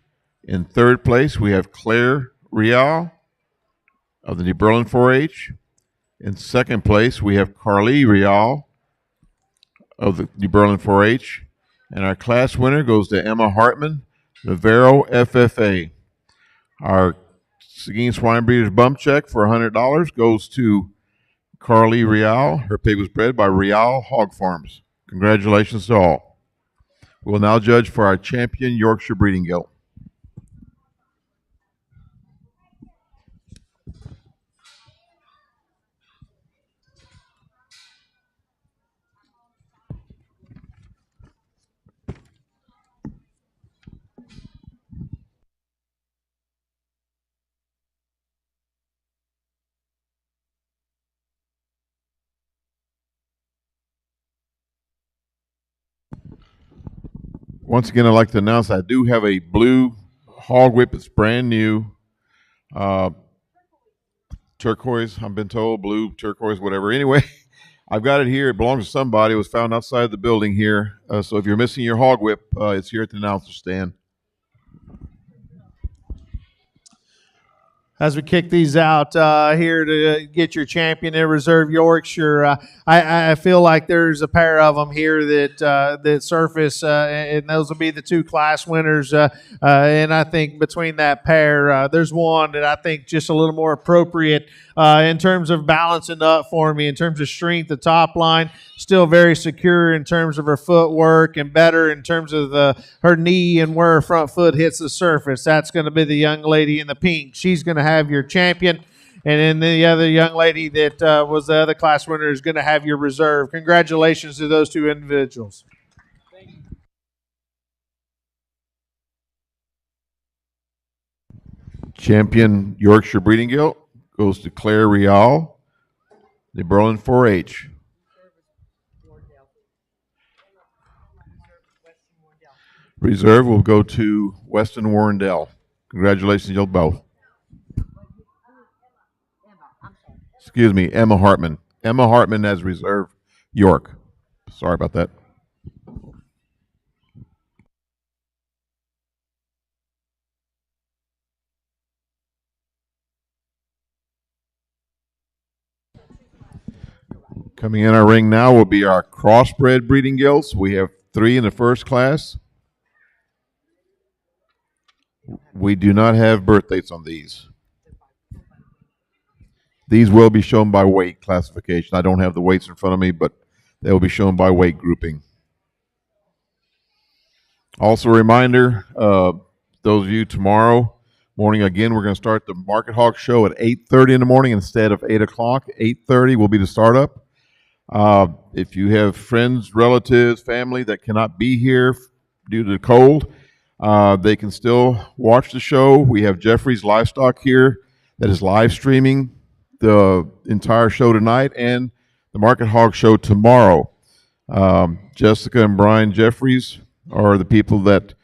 In third place, we have Claire Rial of the New Berlin 4-H. In second place, we have Carly Rial of the New Berlin 4-H. And our class winner goes to Emma Hartman, the Vero FFA. Our Seguin Swine Breeders bump check for $100 goes to Carly Rial. Her pig was bred by Rial Hog Farms. Congratulations to all. We will now judge for our champion Yorkshire breeding gilt. Once again, I'd like to announce I do have a blue hog whip. It's brand new. Turquoise, I've been told, blue, turquoise, whatever. Anyway, I've got it here. It belongs to somebody. It was found outside the building here. So if you're missing your hog whip, it's here at the announcer stand. As we kick these out here to get your champion in Reserve Yorkshire, I feel like there's a pair of them here that surface, and those will be the two class winners. And I think between that pair, there's one that I think just a little more appropriate in terms of balancing up for me, in terms of strength, the top line, still very secure in terms of her footwork and better in terms of her knee and where her front foot hits the surface. That's going to be the young lady in the pink. She's going to have your champion. And then the other young lady that was the other class winner is going to have your reserve. Congratulations to those two individuals. Champion Yorkshire breeding gilt goes to Claire Rial, the Berlin 4-H. Reserve will go to Weston Warrendale. Congratulations, you both. Excuse me, Emma Hartman. Emma Hartman as reserve, York. Sorry about that. Coming in our ring now will be our crossbred breeding gilts. We have 3 in the first class. We do not have birth dates on these. These will be shown by weight classification. I don't have the weights in front of me, but they will be shown by weight grouping. Also, a reminder, those of you tomorrow morning, again, we're going to start the Market Hawk show at 8:30 in the morning instead of 8 o'clock. 8:30 will be the startup. If you have friends, relatives, family that cannot be here due to the cold, they can still watch the show. We have Jeffrey's Livestock here that is live streaming the entire show tonight and the Market Hawk show tomorrow. Jessica and Brian Jeffries are the people that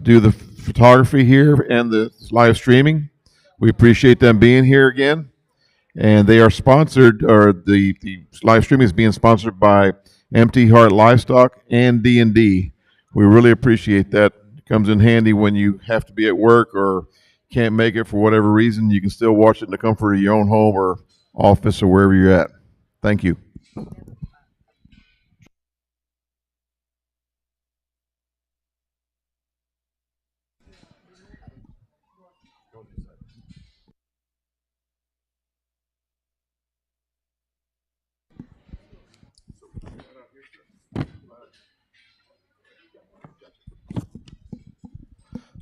do the photography here and the live streaming. We appreciate them being here again. And they are sponsored, or the live streaming is being sponsored by Empty Heart Livestock and D&D. We really appreciate that. It comes in handy when you have to be at work or can't make it for whatever reason. You can still watch it in the comfort of your own home or office or wherever you're at. Thank you.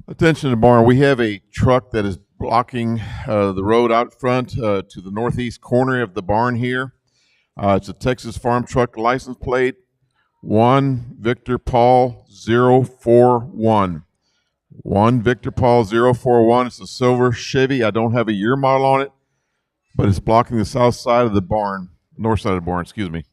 Attention to the barn. We have a truck that is blocking the road out front to the northeast corner of the barn here. It's a Texas farm truck license plate 1 Victor Paul 041. 1 Victor Paul 041. It's a silver Chevy. I don't have a year model on it, but it's blocking the south side of the barn, north side of the barn, excuse me.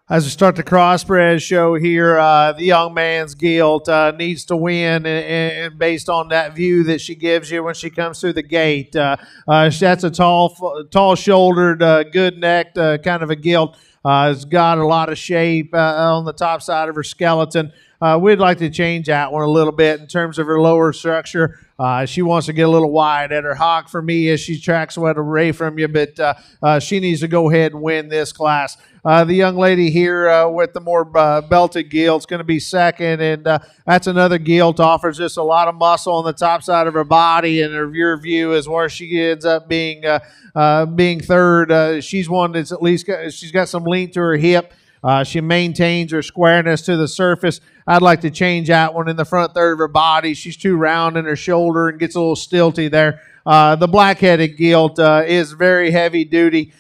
As we start the crossbred show here, the young man's Gilt needs to win, and based on that view that she gives you when she comes through the gate, that's a tall-shouldered, good-necked kind of a Gilt. It's got a lot of shape on the top side of her skeleton. We'd like to change that one a little bit in terms of her lower structure. She wants to get a little wide at her hock for me as she tracks away from you, but she needs to go ahead and win this class. The young lady here with the more belted Gilt is going to be second, and that's another Gilt. Offers just a lot of muscle on the top side of her body, and her rear view is where she ends up being third. She's one that's at least she's got some length to her hip. She maintains her squareness to the surface. I'd like to change that one in the front third of her body. She's too round in her shoulder and gets a little stilty there. The black-headed Gilt is very heavy duty.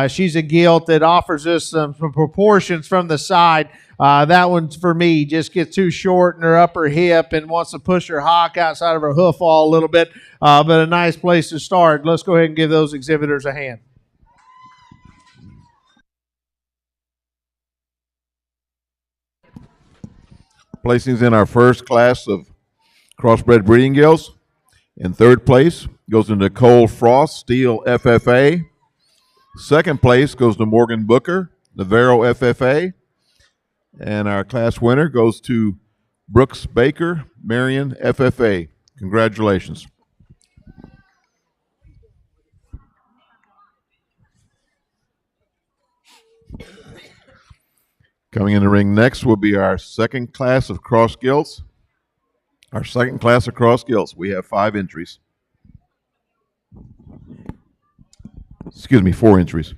She's a Gilt that offers us some proportions from the side. That one, for me, just gets too short in her upper hip and wants to push her hock outside of her hoof all a little bit, but a nice place to start. Let's go ahead and give those exhibitors a hand. Placings in our first class of crossbred breeding gilts. In third place goes to Nicole Frost, Steel FFA. Second place goes to Morgan Booker, Navarro FFA. And our class winner goes to Brooks Baker, Marion, FFA. Congratulations. Coming in the ring next will be our second class of cross gilts. Our second class of cross gilts. We have 5 entries. Excuse me, 4 entries.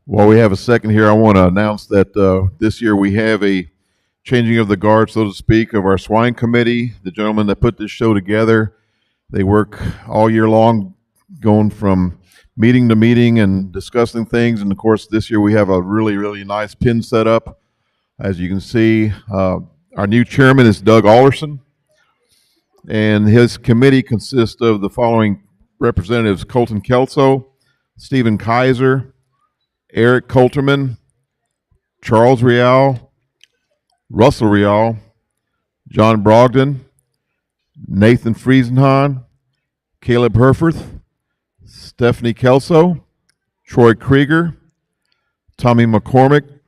While we have a second here, I want to announce that this year we have a changing of the guard, so to speak, of our swine committee. The gentlemen that put this show together, they work all year long, going from meeting to meeting and discussing things. And of course, this year we have a really, really nice pin set up. As you can see, our new chairman is Doug Alderson, and his committee consists of the following representatives: Colton Kelso, Stephen Kaiser, Eric Coulterman, Charles Rial, Russell Rial, John Brogdon, Nathan Friesenhahn, Caleb Herforth, Stephanie Kelso, Troy Krieger, Tommy McCormick,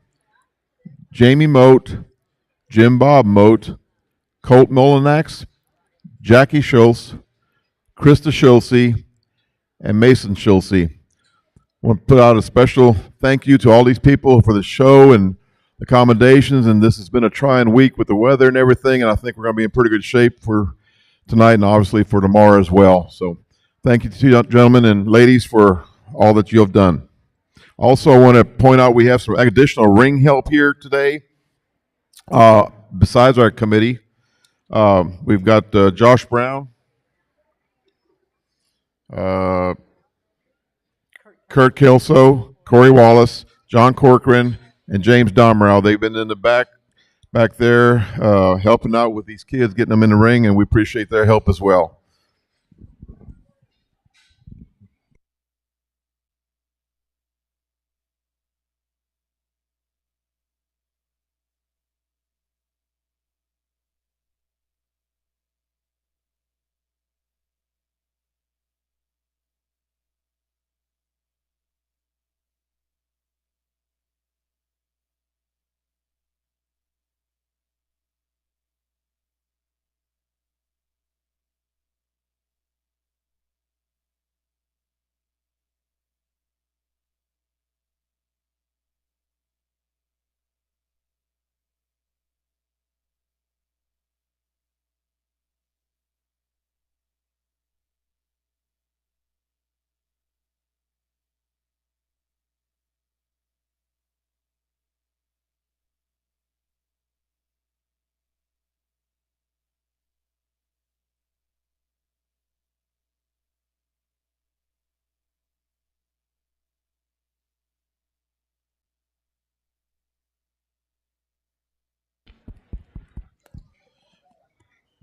Jamie Moat, Jim Bob Moat, Colt Molinax, Jackie Schultz, Krista Schulze, and Mason Schulze. I want to put out a special thank you to all these people for the show and accommodations, and this has been a trying week with the weather and everything, and I think we're going to be in pretty good shape for tonight and obviously for tomorrow as well. So thank you to you gentlemen and ladies for all that you have done. Also, I want to point out we have some additional ring help here today. Besides our committee, we've got Josh Brown, Kurt Kelso, Corey Wallace, John Corcoran, and James Domrow. They've been in the back there helping out with these kids, getting them in the ring, and we appreciate their help as well.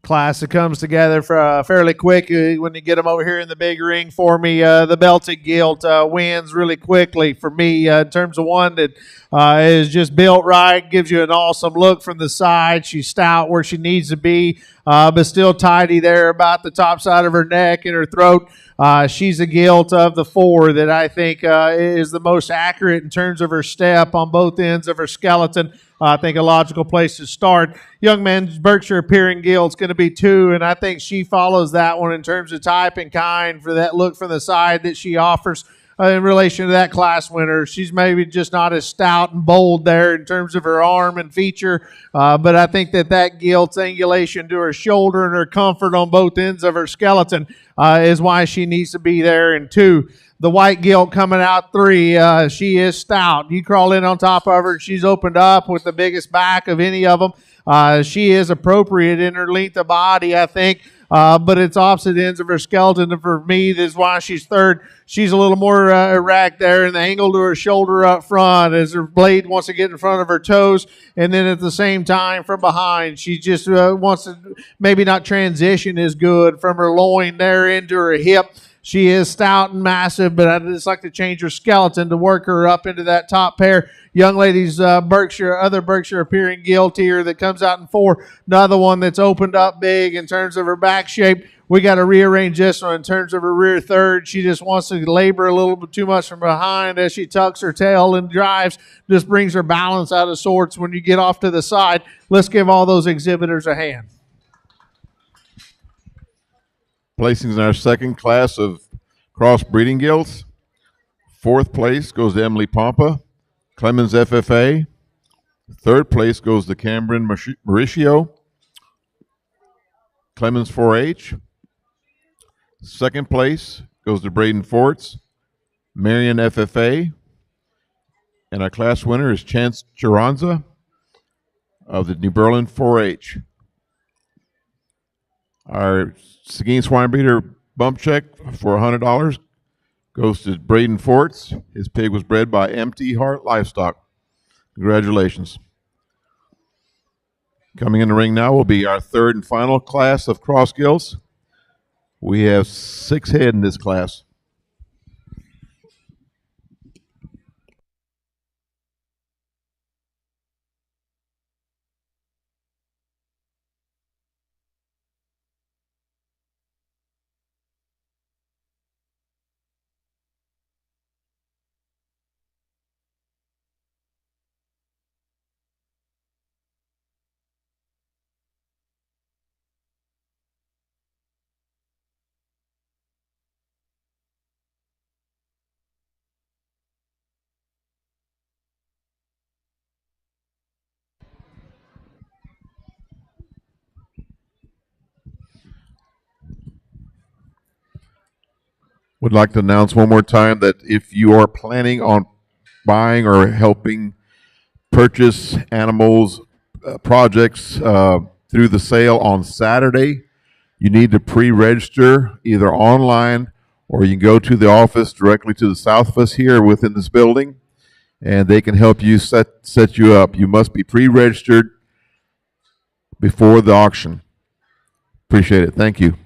Class that comes together for fairly quick when you get them over here in the big ring for me. The belted gilt wins really quickly for me in terms of one that is just built right, gives you an awesome look from the side. She's stout where she needs to be, but still tidy there about the top side of her neck and her throat. She's a gilt of the 4 that I think is the most accurate in terms of her step on both ends of her skeleton. I think a logical place to start. Young man's Berkshire appearing gilt's going to be 2, and I think she follows that one in terms of type and kind for that look from the side that she offers in relation to that class winner. She's maybe just not as stout and bold there in terms of her arm and feature, but I think that gilt's angulation to her shoulder and her comfort on both ends of her skeleton is why she needs to be there in 2. The white gilt coming out 3. She is stout. You crawl in on top of her, she's opened up with the biggest back of any of them. She is appropriate in her length of body, I think, but it's opposite ends of her skeleton. And for me, this is why she's 3rd. She's a little more erect there, and the angle to her shoulder up front as her blade wants to get in front of her toes, and then at the same time from behind, she just wants to maybe not transition as good from her loin there into her hip. She is stout and massive, but I'd just like to change her skeleton to work her up into that top pair. Young ladies, other Berkshire appearing Gilt here that comes out in 4. Another one that's opened up big in terms of her back shape. We got to rearrange this one in terms of her rear third. She just wants to labor a little bit too much from behind as she tucks her tail and drives. Just brings her balance out of sorts when you get off to the side. Let's give all those exhibitors a hand. Placings in our second class of crossbreeding gilts. 4th place goes to Emily Pompa, Clemens FFA. 3rd place goes to Cameron Mauricio, Clemens 4-H. 2nd place goes to Braden Forts, Marion FFA. And our class winner is Chance Chiranza of the New Berlin 4-H. Our Seguin swine breeder bump check for $100 goes to Braden Forts. His pig was bred by Empty Heart Livestock. Congratulations. Coming in the ring now will be our 3rd and final class of cross gilts. We have 6 head in this class. Would like to announce one more time that if you are planning on buying or helping purchase animals projects through the sale on Saturday, you need to pre-register either online or you can go to the office directly to the south of us here within this building, and they can help you set you up. You must be pre-registered before the auction. Appreciate it. Thank you.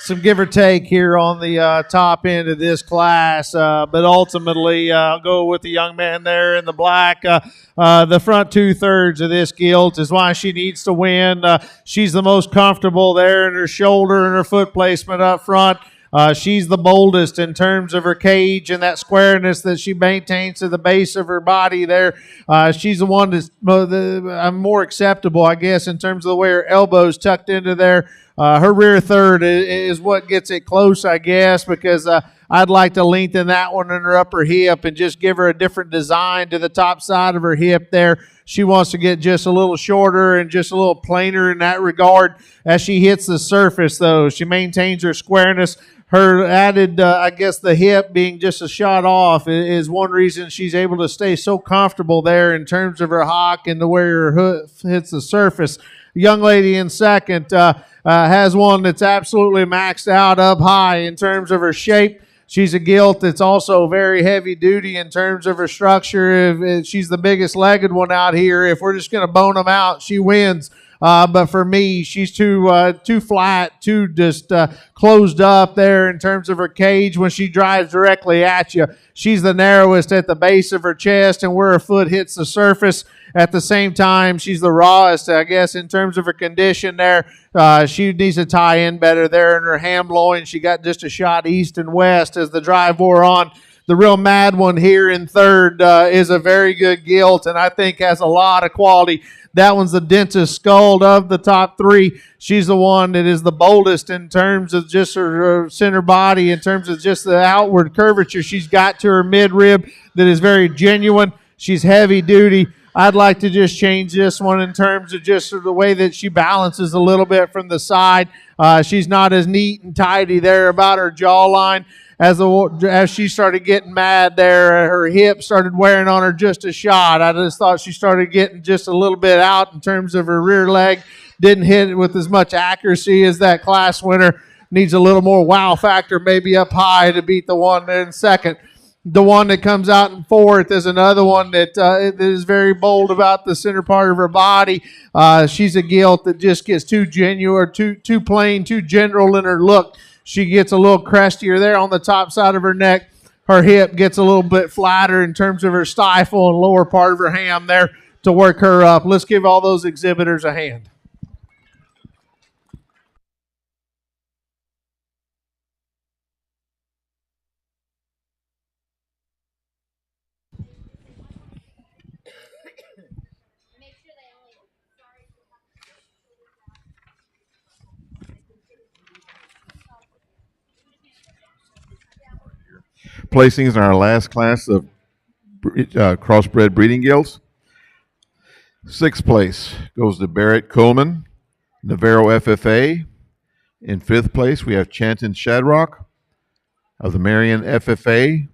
some give or take here on the top end of this class, but ultimately I'll go with the young man there in the black. The front 2/3 of this Gilt is why she needs to win. She's the most comfortable there in her shoulder and her foot placement up front. She's the boldest in terms of her cage and that squareness that she maintains to the base of her body there. She's the one that's more acceptable, I guess, in terms of the way her elbows tucked into there. Her rear third is what gets it close, I guess, because I'd like to lengthen that one in her upper hip and just give her a different design to the top side of her hip there. She wants to get just a little shorter and just a little plainer in that regard. As she hits the surface, though, she maintains her squareness. Her added, I guess, the hip being just a shot off is one reason she's able to stay so comfortable there in terms of her hock and the way her hoof hits the surface. Young lady in second has one that's absolutely maxed out up high in terms of her shape. She's a Gilt that's also very heavy duty in terms of her structure. If she's the biggest legged one out here. If we're just going to bone them out, she wins. But for me, she's too flat, too just closed up there in terms of her cage when she drives directly at you. She's the narrowest at the base of her chest and where her foot hits the surface. At the same time, she's the rawest, I guess, in terms of her condition there. She needs to tie in better there in her ham loin. She got just a shot east and west as the drive wore on. The real mad one here in third is a very good Gilt, and I think has a lot of quality. That one's the dentist skull of the top three. She's the one that is the boldest in terms of just her center body, in terms of just the outward curvature she's got to her midrib that is very genuine. She's heavy duty. I'd like to just change this one in terms of just the way that she balances a little bit from the side. She's not as neat and tidy there about her jawline. As she started getting mad there, her hip started wearing on her just a shot. I just thought she started getting just a little bit out in terms of her rear leg. Didn't hit it with as much accuracy as that class winner. Needs a little more wow factor, maybe up high to beat the one in second. The one that comes out in fourth is another one that is very bold about the center part of her body. She's a Gilt that just gets too genuine, too plain, too general in her look. She gets a little crestier there on the top side of her neck. Her hip gets a little bit flatter in terms of her stifle and lower part of her ham there to work her up. Let's give all those exhibitors a hand. Placings in our last class of crossbred breeding Gilts. Sixth place goes to Barrett Coleman, Navarro FFA. In fifth place, we have Chanton Shadrock of the Marion FFA.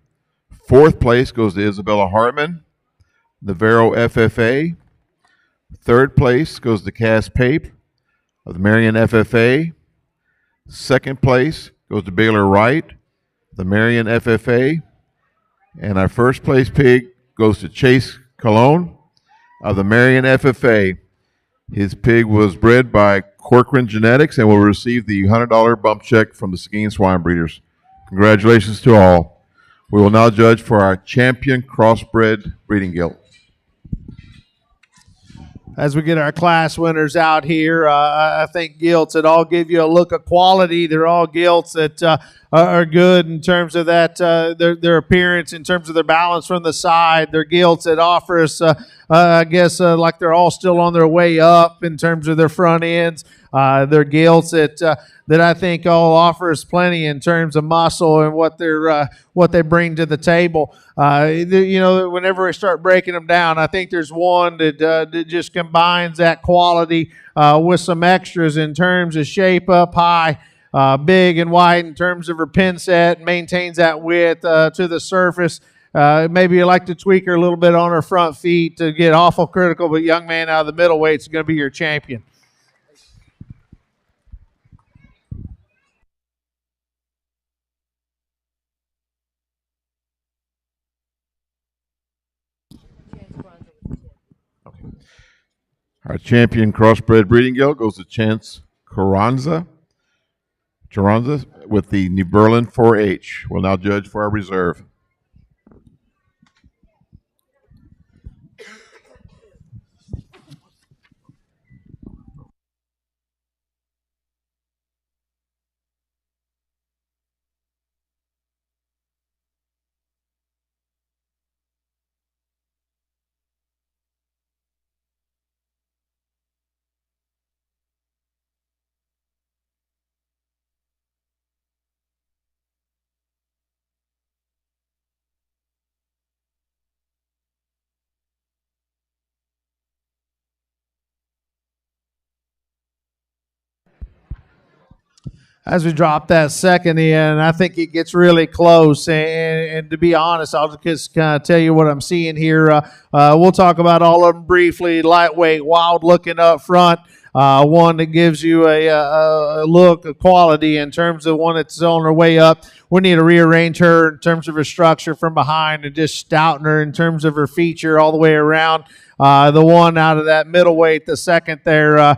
Fourth place goes to Isabella Hartman, Navarro FFA. Third place goes to Cass Pape of the Marion FFA. Second place goes to Baylor Wright, the Marion FFA. And our first place pig goes to Chase Cologne of the Marion FFA. His pig was bred by Corcoran Genetics and will receive the $100 bump check from the Seguin Swine Breeders. Congratulations to all. We will now judge for our champion crossbred breeding Gilt. As we get our class winners out here, I think Gilts that all give you a look of quality. They're all Gilts that are good in terms of that their appearance, in terms of their balance from the side. They're Gilts that offer us, I guess, like they're all still on their way up in terms of their front ends. They're Gilts that I think all offer us plenty in terms of muscle and what they bring to the table. Whenever we start breaking them down, I think there's one that just combines that quality with some extras in terms of shape up high, big and wide in terms of her pin set, maintains that width to the surface. Maybe you like to tweak her a little bit on her front feet to get awful critical, but young man out of the middleweight is going to be your champion. Our champion crossbred breeding Gilt goes to Chance Carranza, Taranza with the New Berlin 4-H will now judge for our reserve. As we drop that second in, I think it gets really close. And to be honest, I'll just kind of tell you what I'm seeing here. We'll talk about all of them briefly. Lightweight, wild looking up front. One that gives you a look, a quality in terms of one that's on her way up. We need to rearrange her in terms of her structure from behind and just stouten her in terms of her feature all the way around. The one out of that middleweight, the second there,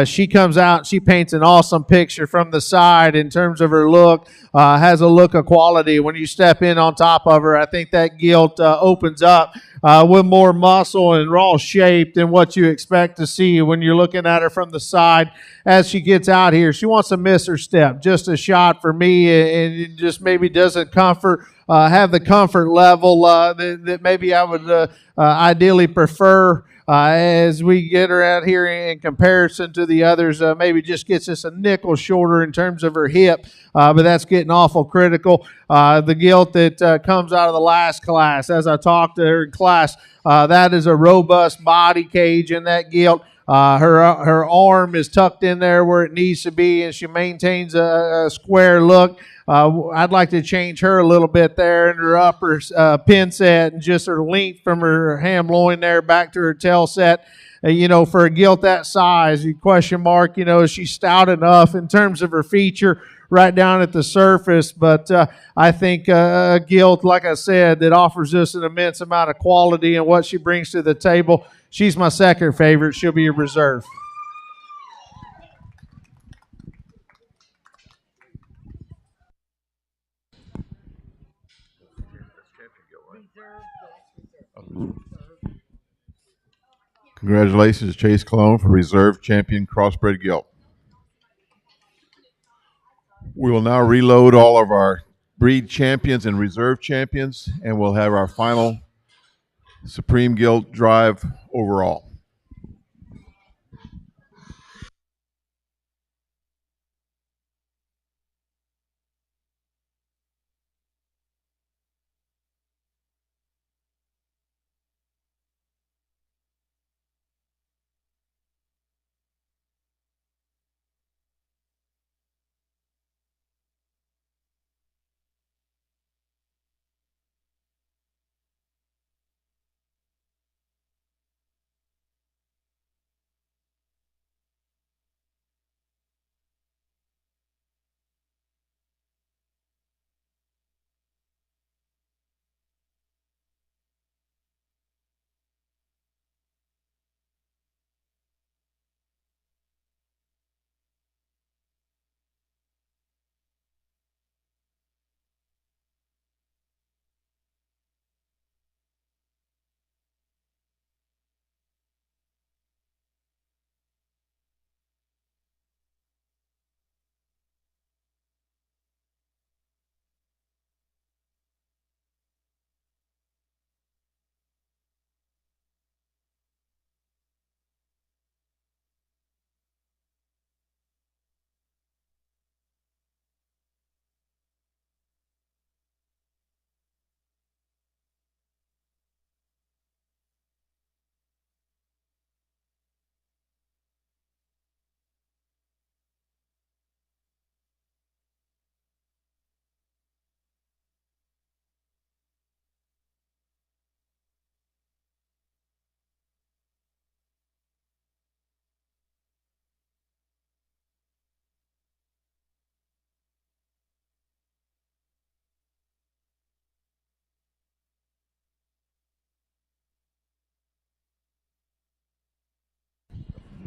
she comes out and she paints an awesome picture from the side in terms of her look. Has a look of quality. When you step in on top of her, I think that Gilt opens up with more muscle and raw shape than what you expect to see when you're looking at her from the side. As she gets out here, she wants to miss her step. Just a shot for me, and it just maybe doesn't have the comfort level that maybe I would ideally prefer. As we get her out here in comparison to the others, maybe just gets us a nickel shorter in terms of her hip, but that's getting awful critical. The Gilt that comes out of the last class, as I talked to her in class, that is a robust body cage in that Gilt. Her arm is tucked in there where it needs to be, and she maintains a square look. I'd like to change her a little bit there in her upper pin set and just her length from her ham loin there back to her tail set. For a Gilt that size, you question mark, is she stout enough in terms of her feature right down at the surface? But I think a Gilt, like I said, that offers us an immense amount of quality and what she brings to the table. She's my second favorite. She'll be a reserve. Congratulations, Chase Cologne, for reserve champion crossbred Gilt. We will now reload all of our breed champions and reserve champions, and we'll have our final Supreme Gilt drive overall.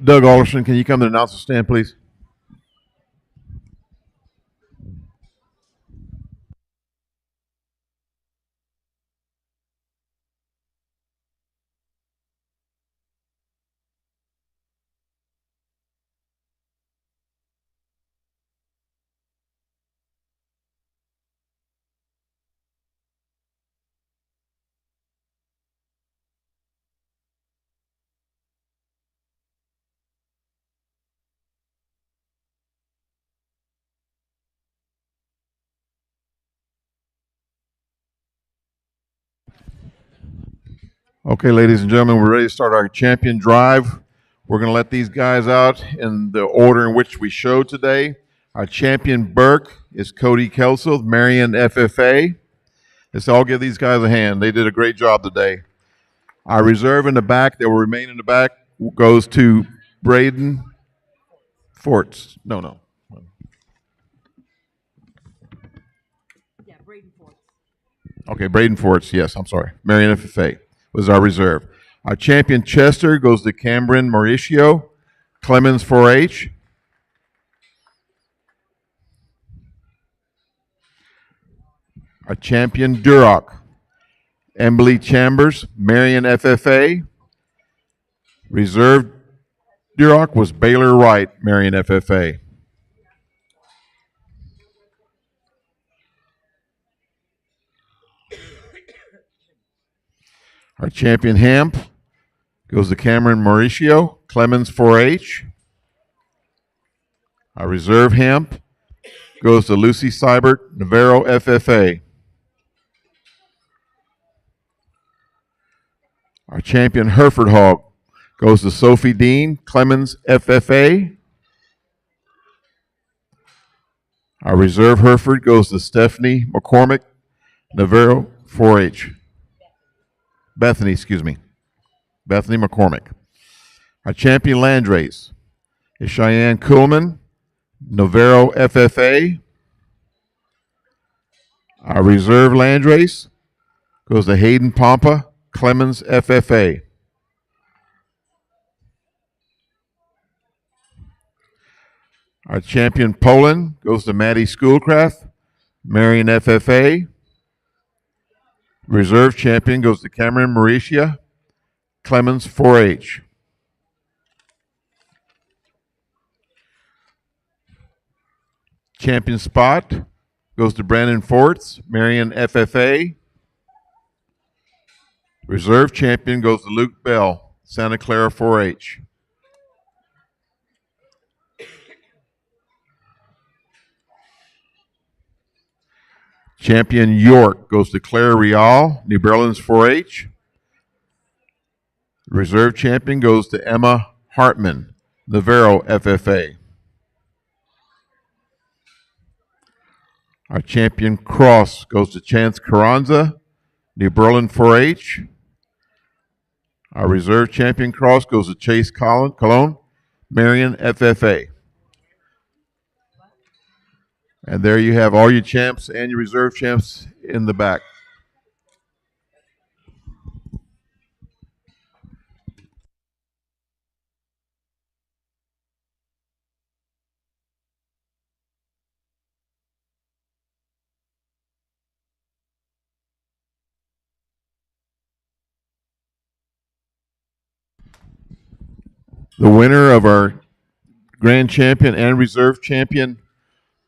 Doug Alderson, can you come to the announcer stand, please? Okay, ladies and gentlemen, we're ready to start our champion drive. We're going to let these guys out in the order in which we showed today. Our champion Burke is Cody Kelso, Marion FFA. Let's all give these guys a hand. They did a great job today. Our reserve in the back, that will remain in the back, goes to Braden Forts. No. Yeah, Braden Forts. Okay, Braden Forts, yes, I'm sorry. Marion FFA was our reserve. Our champion Chester goes to Cameron Mauricio, Clemens 4-H. Our champion Duroc, Emily Chambers, Marion FFA. Reserve Duroc was Baylor Wright, Marion FFA. Our champion Hamp goes to Cameron Mauricio, Clemens 4-H. Our reserve Hamp goes to Lucy Seibert, Navarro FFA. Our champion Hereford Hog goes to Sophie Dean, Clemens FFA. Our reserve Hereford goes to Stephanie McCormick, Navarro 4-H. Bethany McCormick. Our champion Landrace is Cheyenne Kuhlman, Navarro FFA. Our reserve Landrace goes to Hayden Pompa, Clemens FFA. Our champion Poland goes to Maddie Schoolcraft, Marion FFA. Reserve champion goes to Cameron Mauricia, Clemens 4-H. Champion spot goes to Brandon Forts, Marion FFA. Reserve champion goes to Luke Bell, Santa Clara 4-H. Champion York goes to Claire Rial, New Orleans 4-H. Reserve champion goes to Emma Hartman, Navarro FFA. Our champion cross goes to Chance Carranza, New Berlin 4-H. Our reserve champion cross goes to Chase Cologne, Marion FFA. And there you have all your champs and your reserve champs in the back. The winner of our grand champion and reserve champion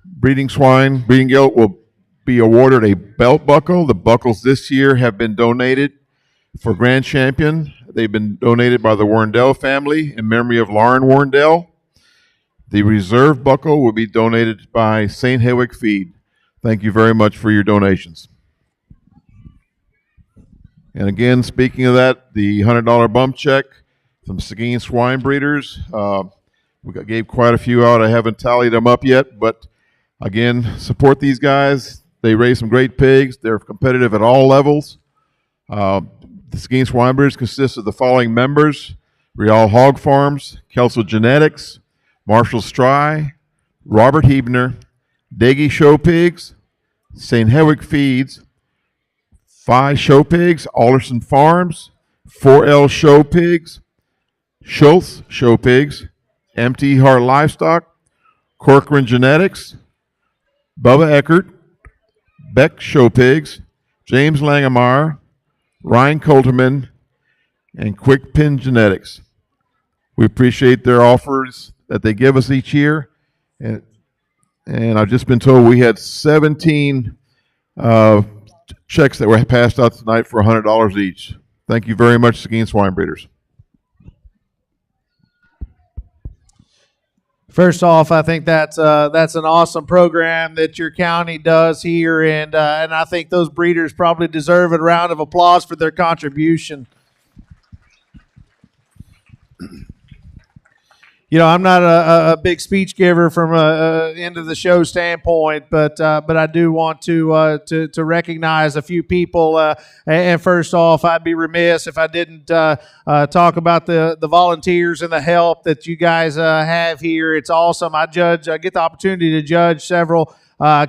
breeding gilt will be awarded a belt buckle. The buckles this year have been donated for grand champion. They've been donated by the Warrendale family in memory of Lauren Warrendale. The reserve buckle will be donated by St. Hedwig Feed. Thank you very much for your donations. And again, speaking of that, the $100 bump check from Seguin Swine Breeders. We gave quite a few out. I haven't tallied them up yet, but again, support these guys. They raise some great pigs. They're competitive at all levels. The Seguin Swine Breeders consists of the following members: Real Hog Farms, Kelso Genetics, Marshall Stry, Robert Hebner, Daggy Show Pigs, St. Hedwig Feeds, Phi Show Pigs, Alderson Farms, 4L Show Pigs, Schultz Show Pigs, MT Heart Livestock, Corcoran Genetics, Bubba Eckert, Beck Show Pigs, James Langemar, Ryan Coulterman, and Quick Pin Genetics. We appreciate their offers that they give us each year. And I've just been told we had 17 checks that were passed out tonight for $100 each. Thank you very much, Seguin Swine Breeders. First off, I think that's an awesome program that your county does here, and I think those breeders probably deserve a round of applause for their contribution. You know, I'm not a big speech giver from a end of the show standpoint, but I do want to recognize a few people. And first off, I'd be remiss if I didn't talk about the volunteers and the help that you guys have here. It's awesome. I get the opportunity to judge several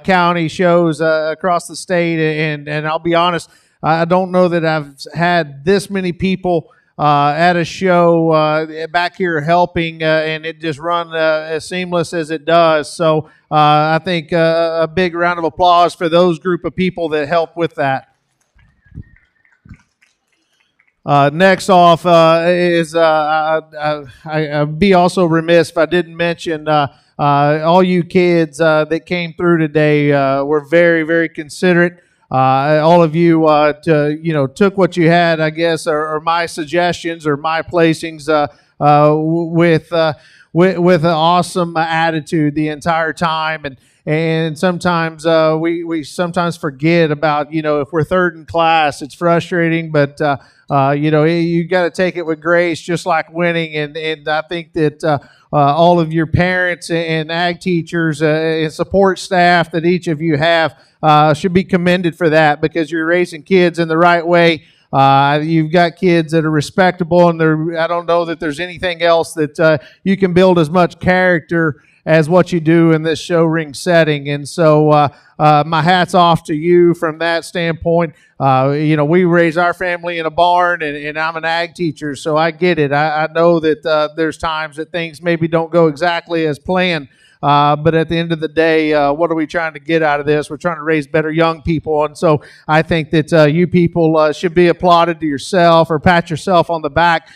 county shows across the state, and I'll be honest, I don't know that I've had this many people at a show back here helping, and it just run as seamless as it does. So I think a big round of applause for those group of people that help with that. Next off is I'd be also remiss if I didn't mention all you kids that came through today were very, very considerate. All of you, took what you had, I guess, or my suggestions or my placings with an awesome attitude the entire time, and sometimes we sometimes forget about, if we're third in class, it's frustrating, but you got to take it with grace, just like winning, and I think that all of your parents and ag teachers and support staff that each of you have should be commended for that, because you're raising kids in the right way. You've got kids that are respectable, and I don't know that there's anything else that you can build as much character as what you do in this show ring setting. And so my hat's off to you from that standpoint. We raise our family in a barn, and I'm an ag teacher, so I get it. I know that there's times that things maybe don't go exactly as planned. But at the end of the day, what are we trying to get out of this? We're trying to raise better young people. And so I think that you people should be applauded to yourself or pat yourself on the back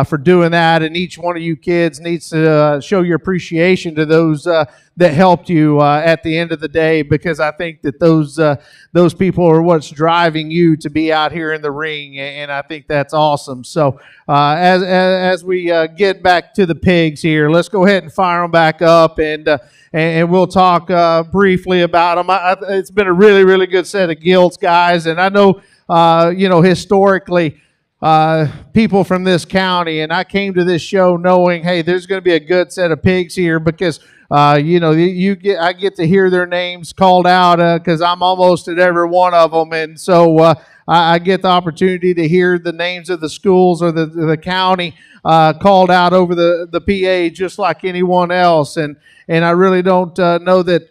for doing that. And each one of you kids needs to show your appreciation to those that helped you at the end of the day, because I think that those people are what's driving you to be out here in the ring, and I think that's awesome. So as we get back to the pigs here, let's go ahead and fire them back up, and we'll talk briefly about them. It's been a really, really good set of Gilts, guys, and I know historically people from this county, and I came to this show knowing, hey, there's going to be a good set of pigs here, because I get to hear their names called out because I'm almost at every one of them, and so I get the opportunity to hear the names of the schools or the county called out over the PA just like anyone else, and I really don't know that.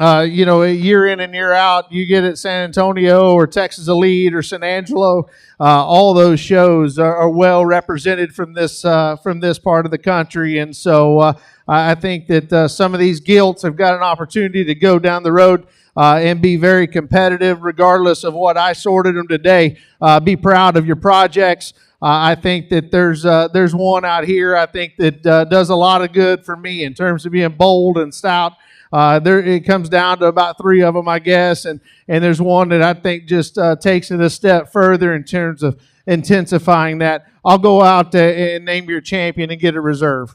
Year in and year out, you get at San Antonio or Texas Elite or San Angelo. All those shows are well represented from this part of the country, and so I think that some of these Gilts have got an opportunity to go down the road and be very competitive, regardless of what I sorted them today. Be proud of your projects. I think that there's one out here I think that does a lot of good for me in terms of being bold and stout. It comes down to about 3 of them, I guess, and there's one that I think just takes it a step further in terms of intensifying that. I'll go out and name your champion and get a reserve.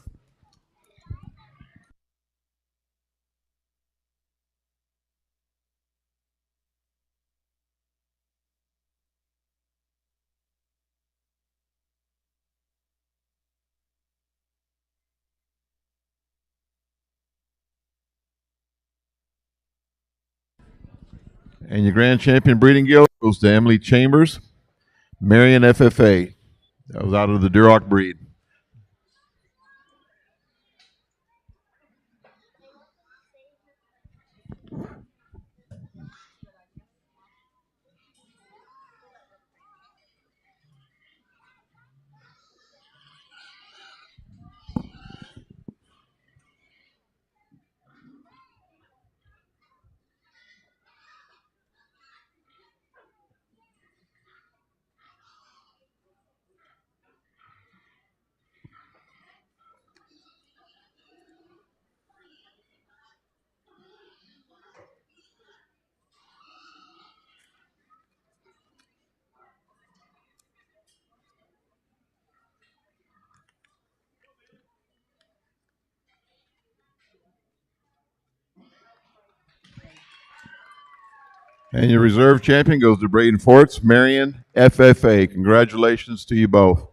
And your grand champion breeding gilt goes to Emily Chambers, Marion FFA. That was out of the Duroc breed. And your reserve champion goes to Braden Forts, Marion FFA. Congratulations to you both.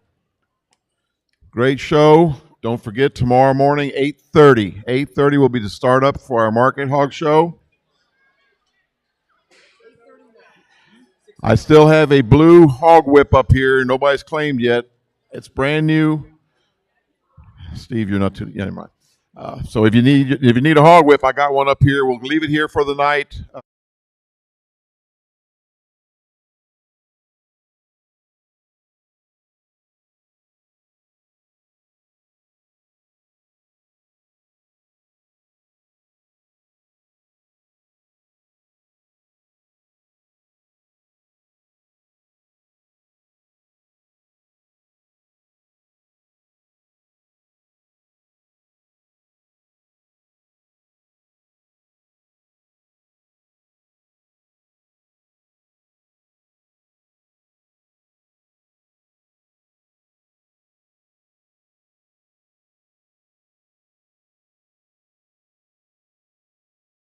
Great show. Don't forget tomorrow morning, 8:30. 8:30 will be the start up for our Market Hog Show. I still have a blue hog whip up here. Nobody's claimed yet. It's brand new. Steve, you're not too. Yeah, never mind. So if you need a hog whip, I got one up here. We'll leave it here for the night.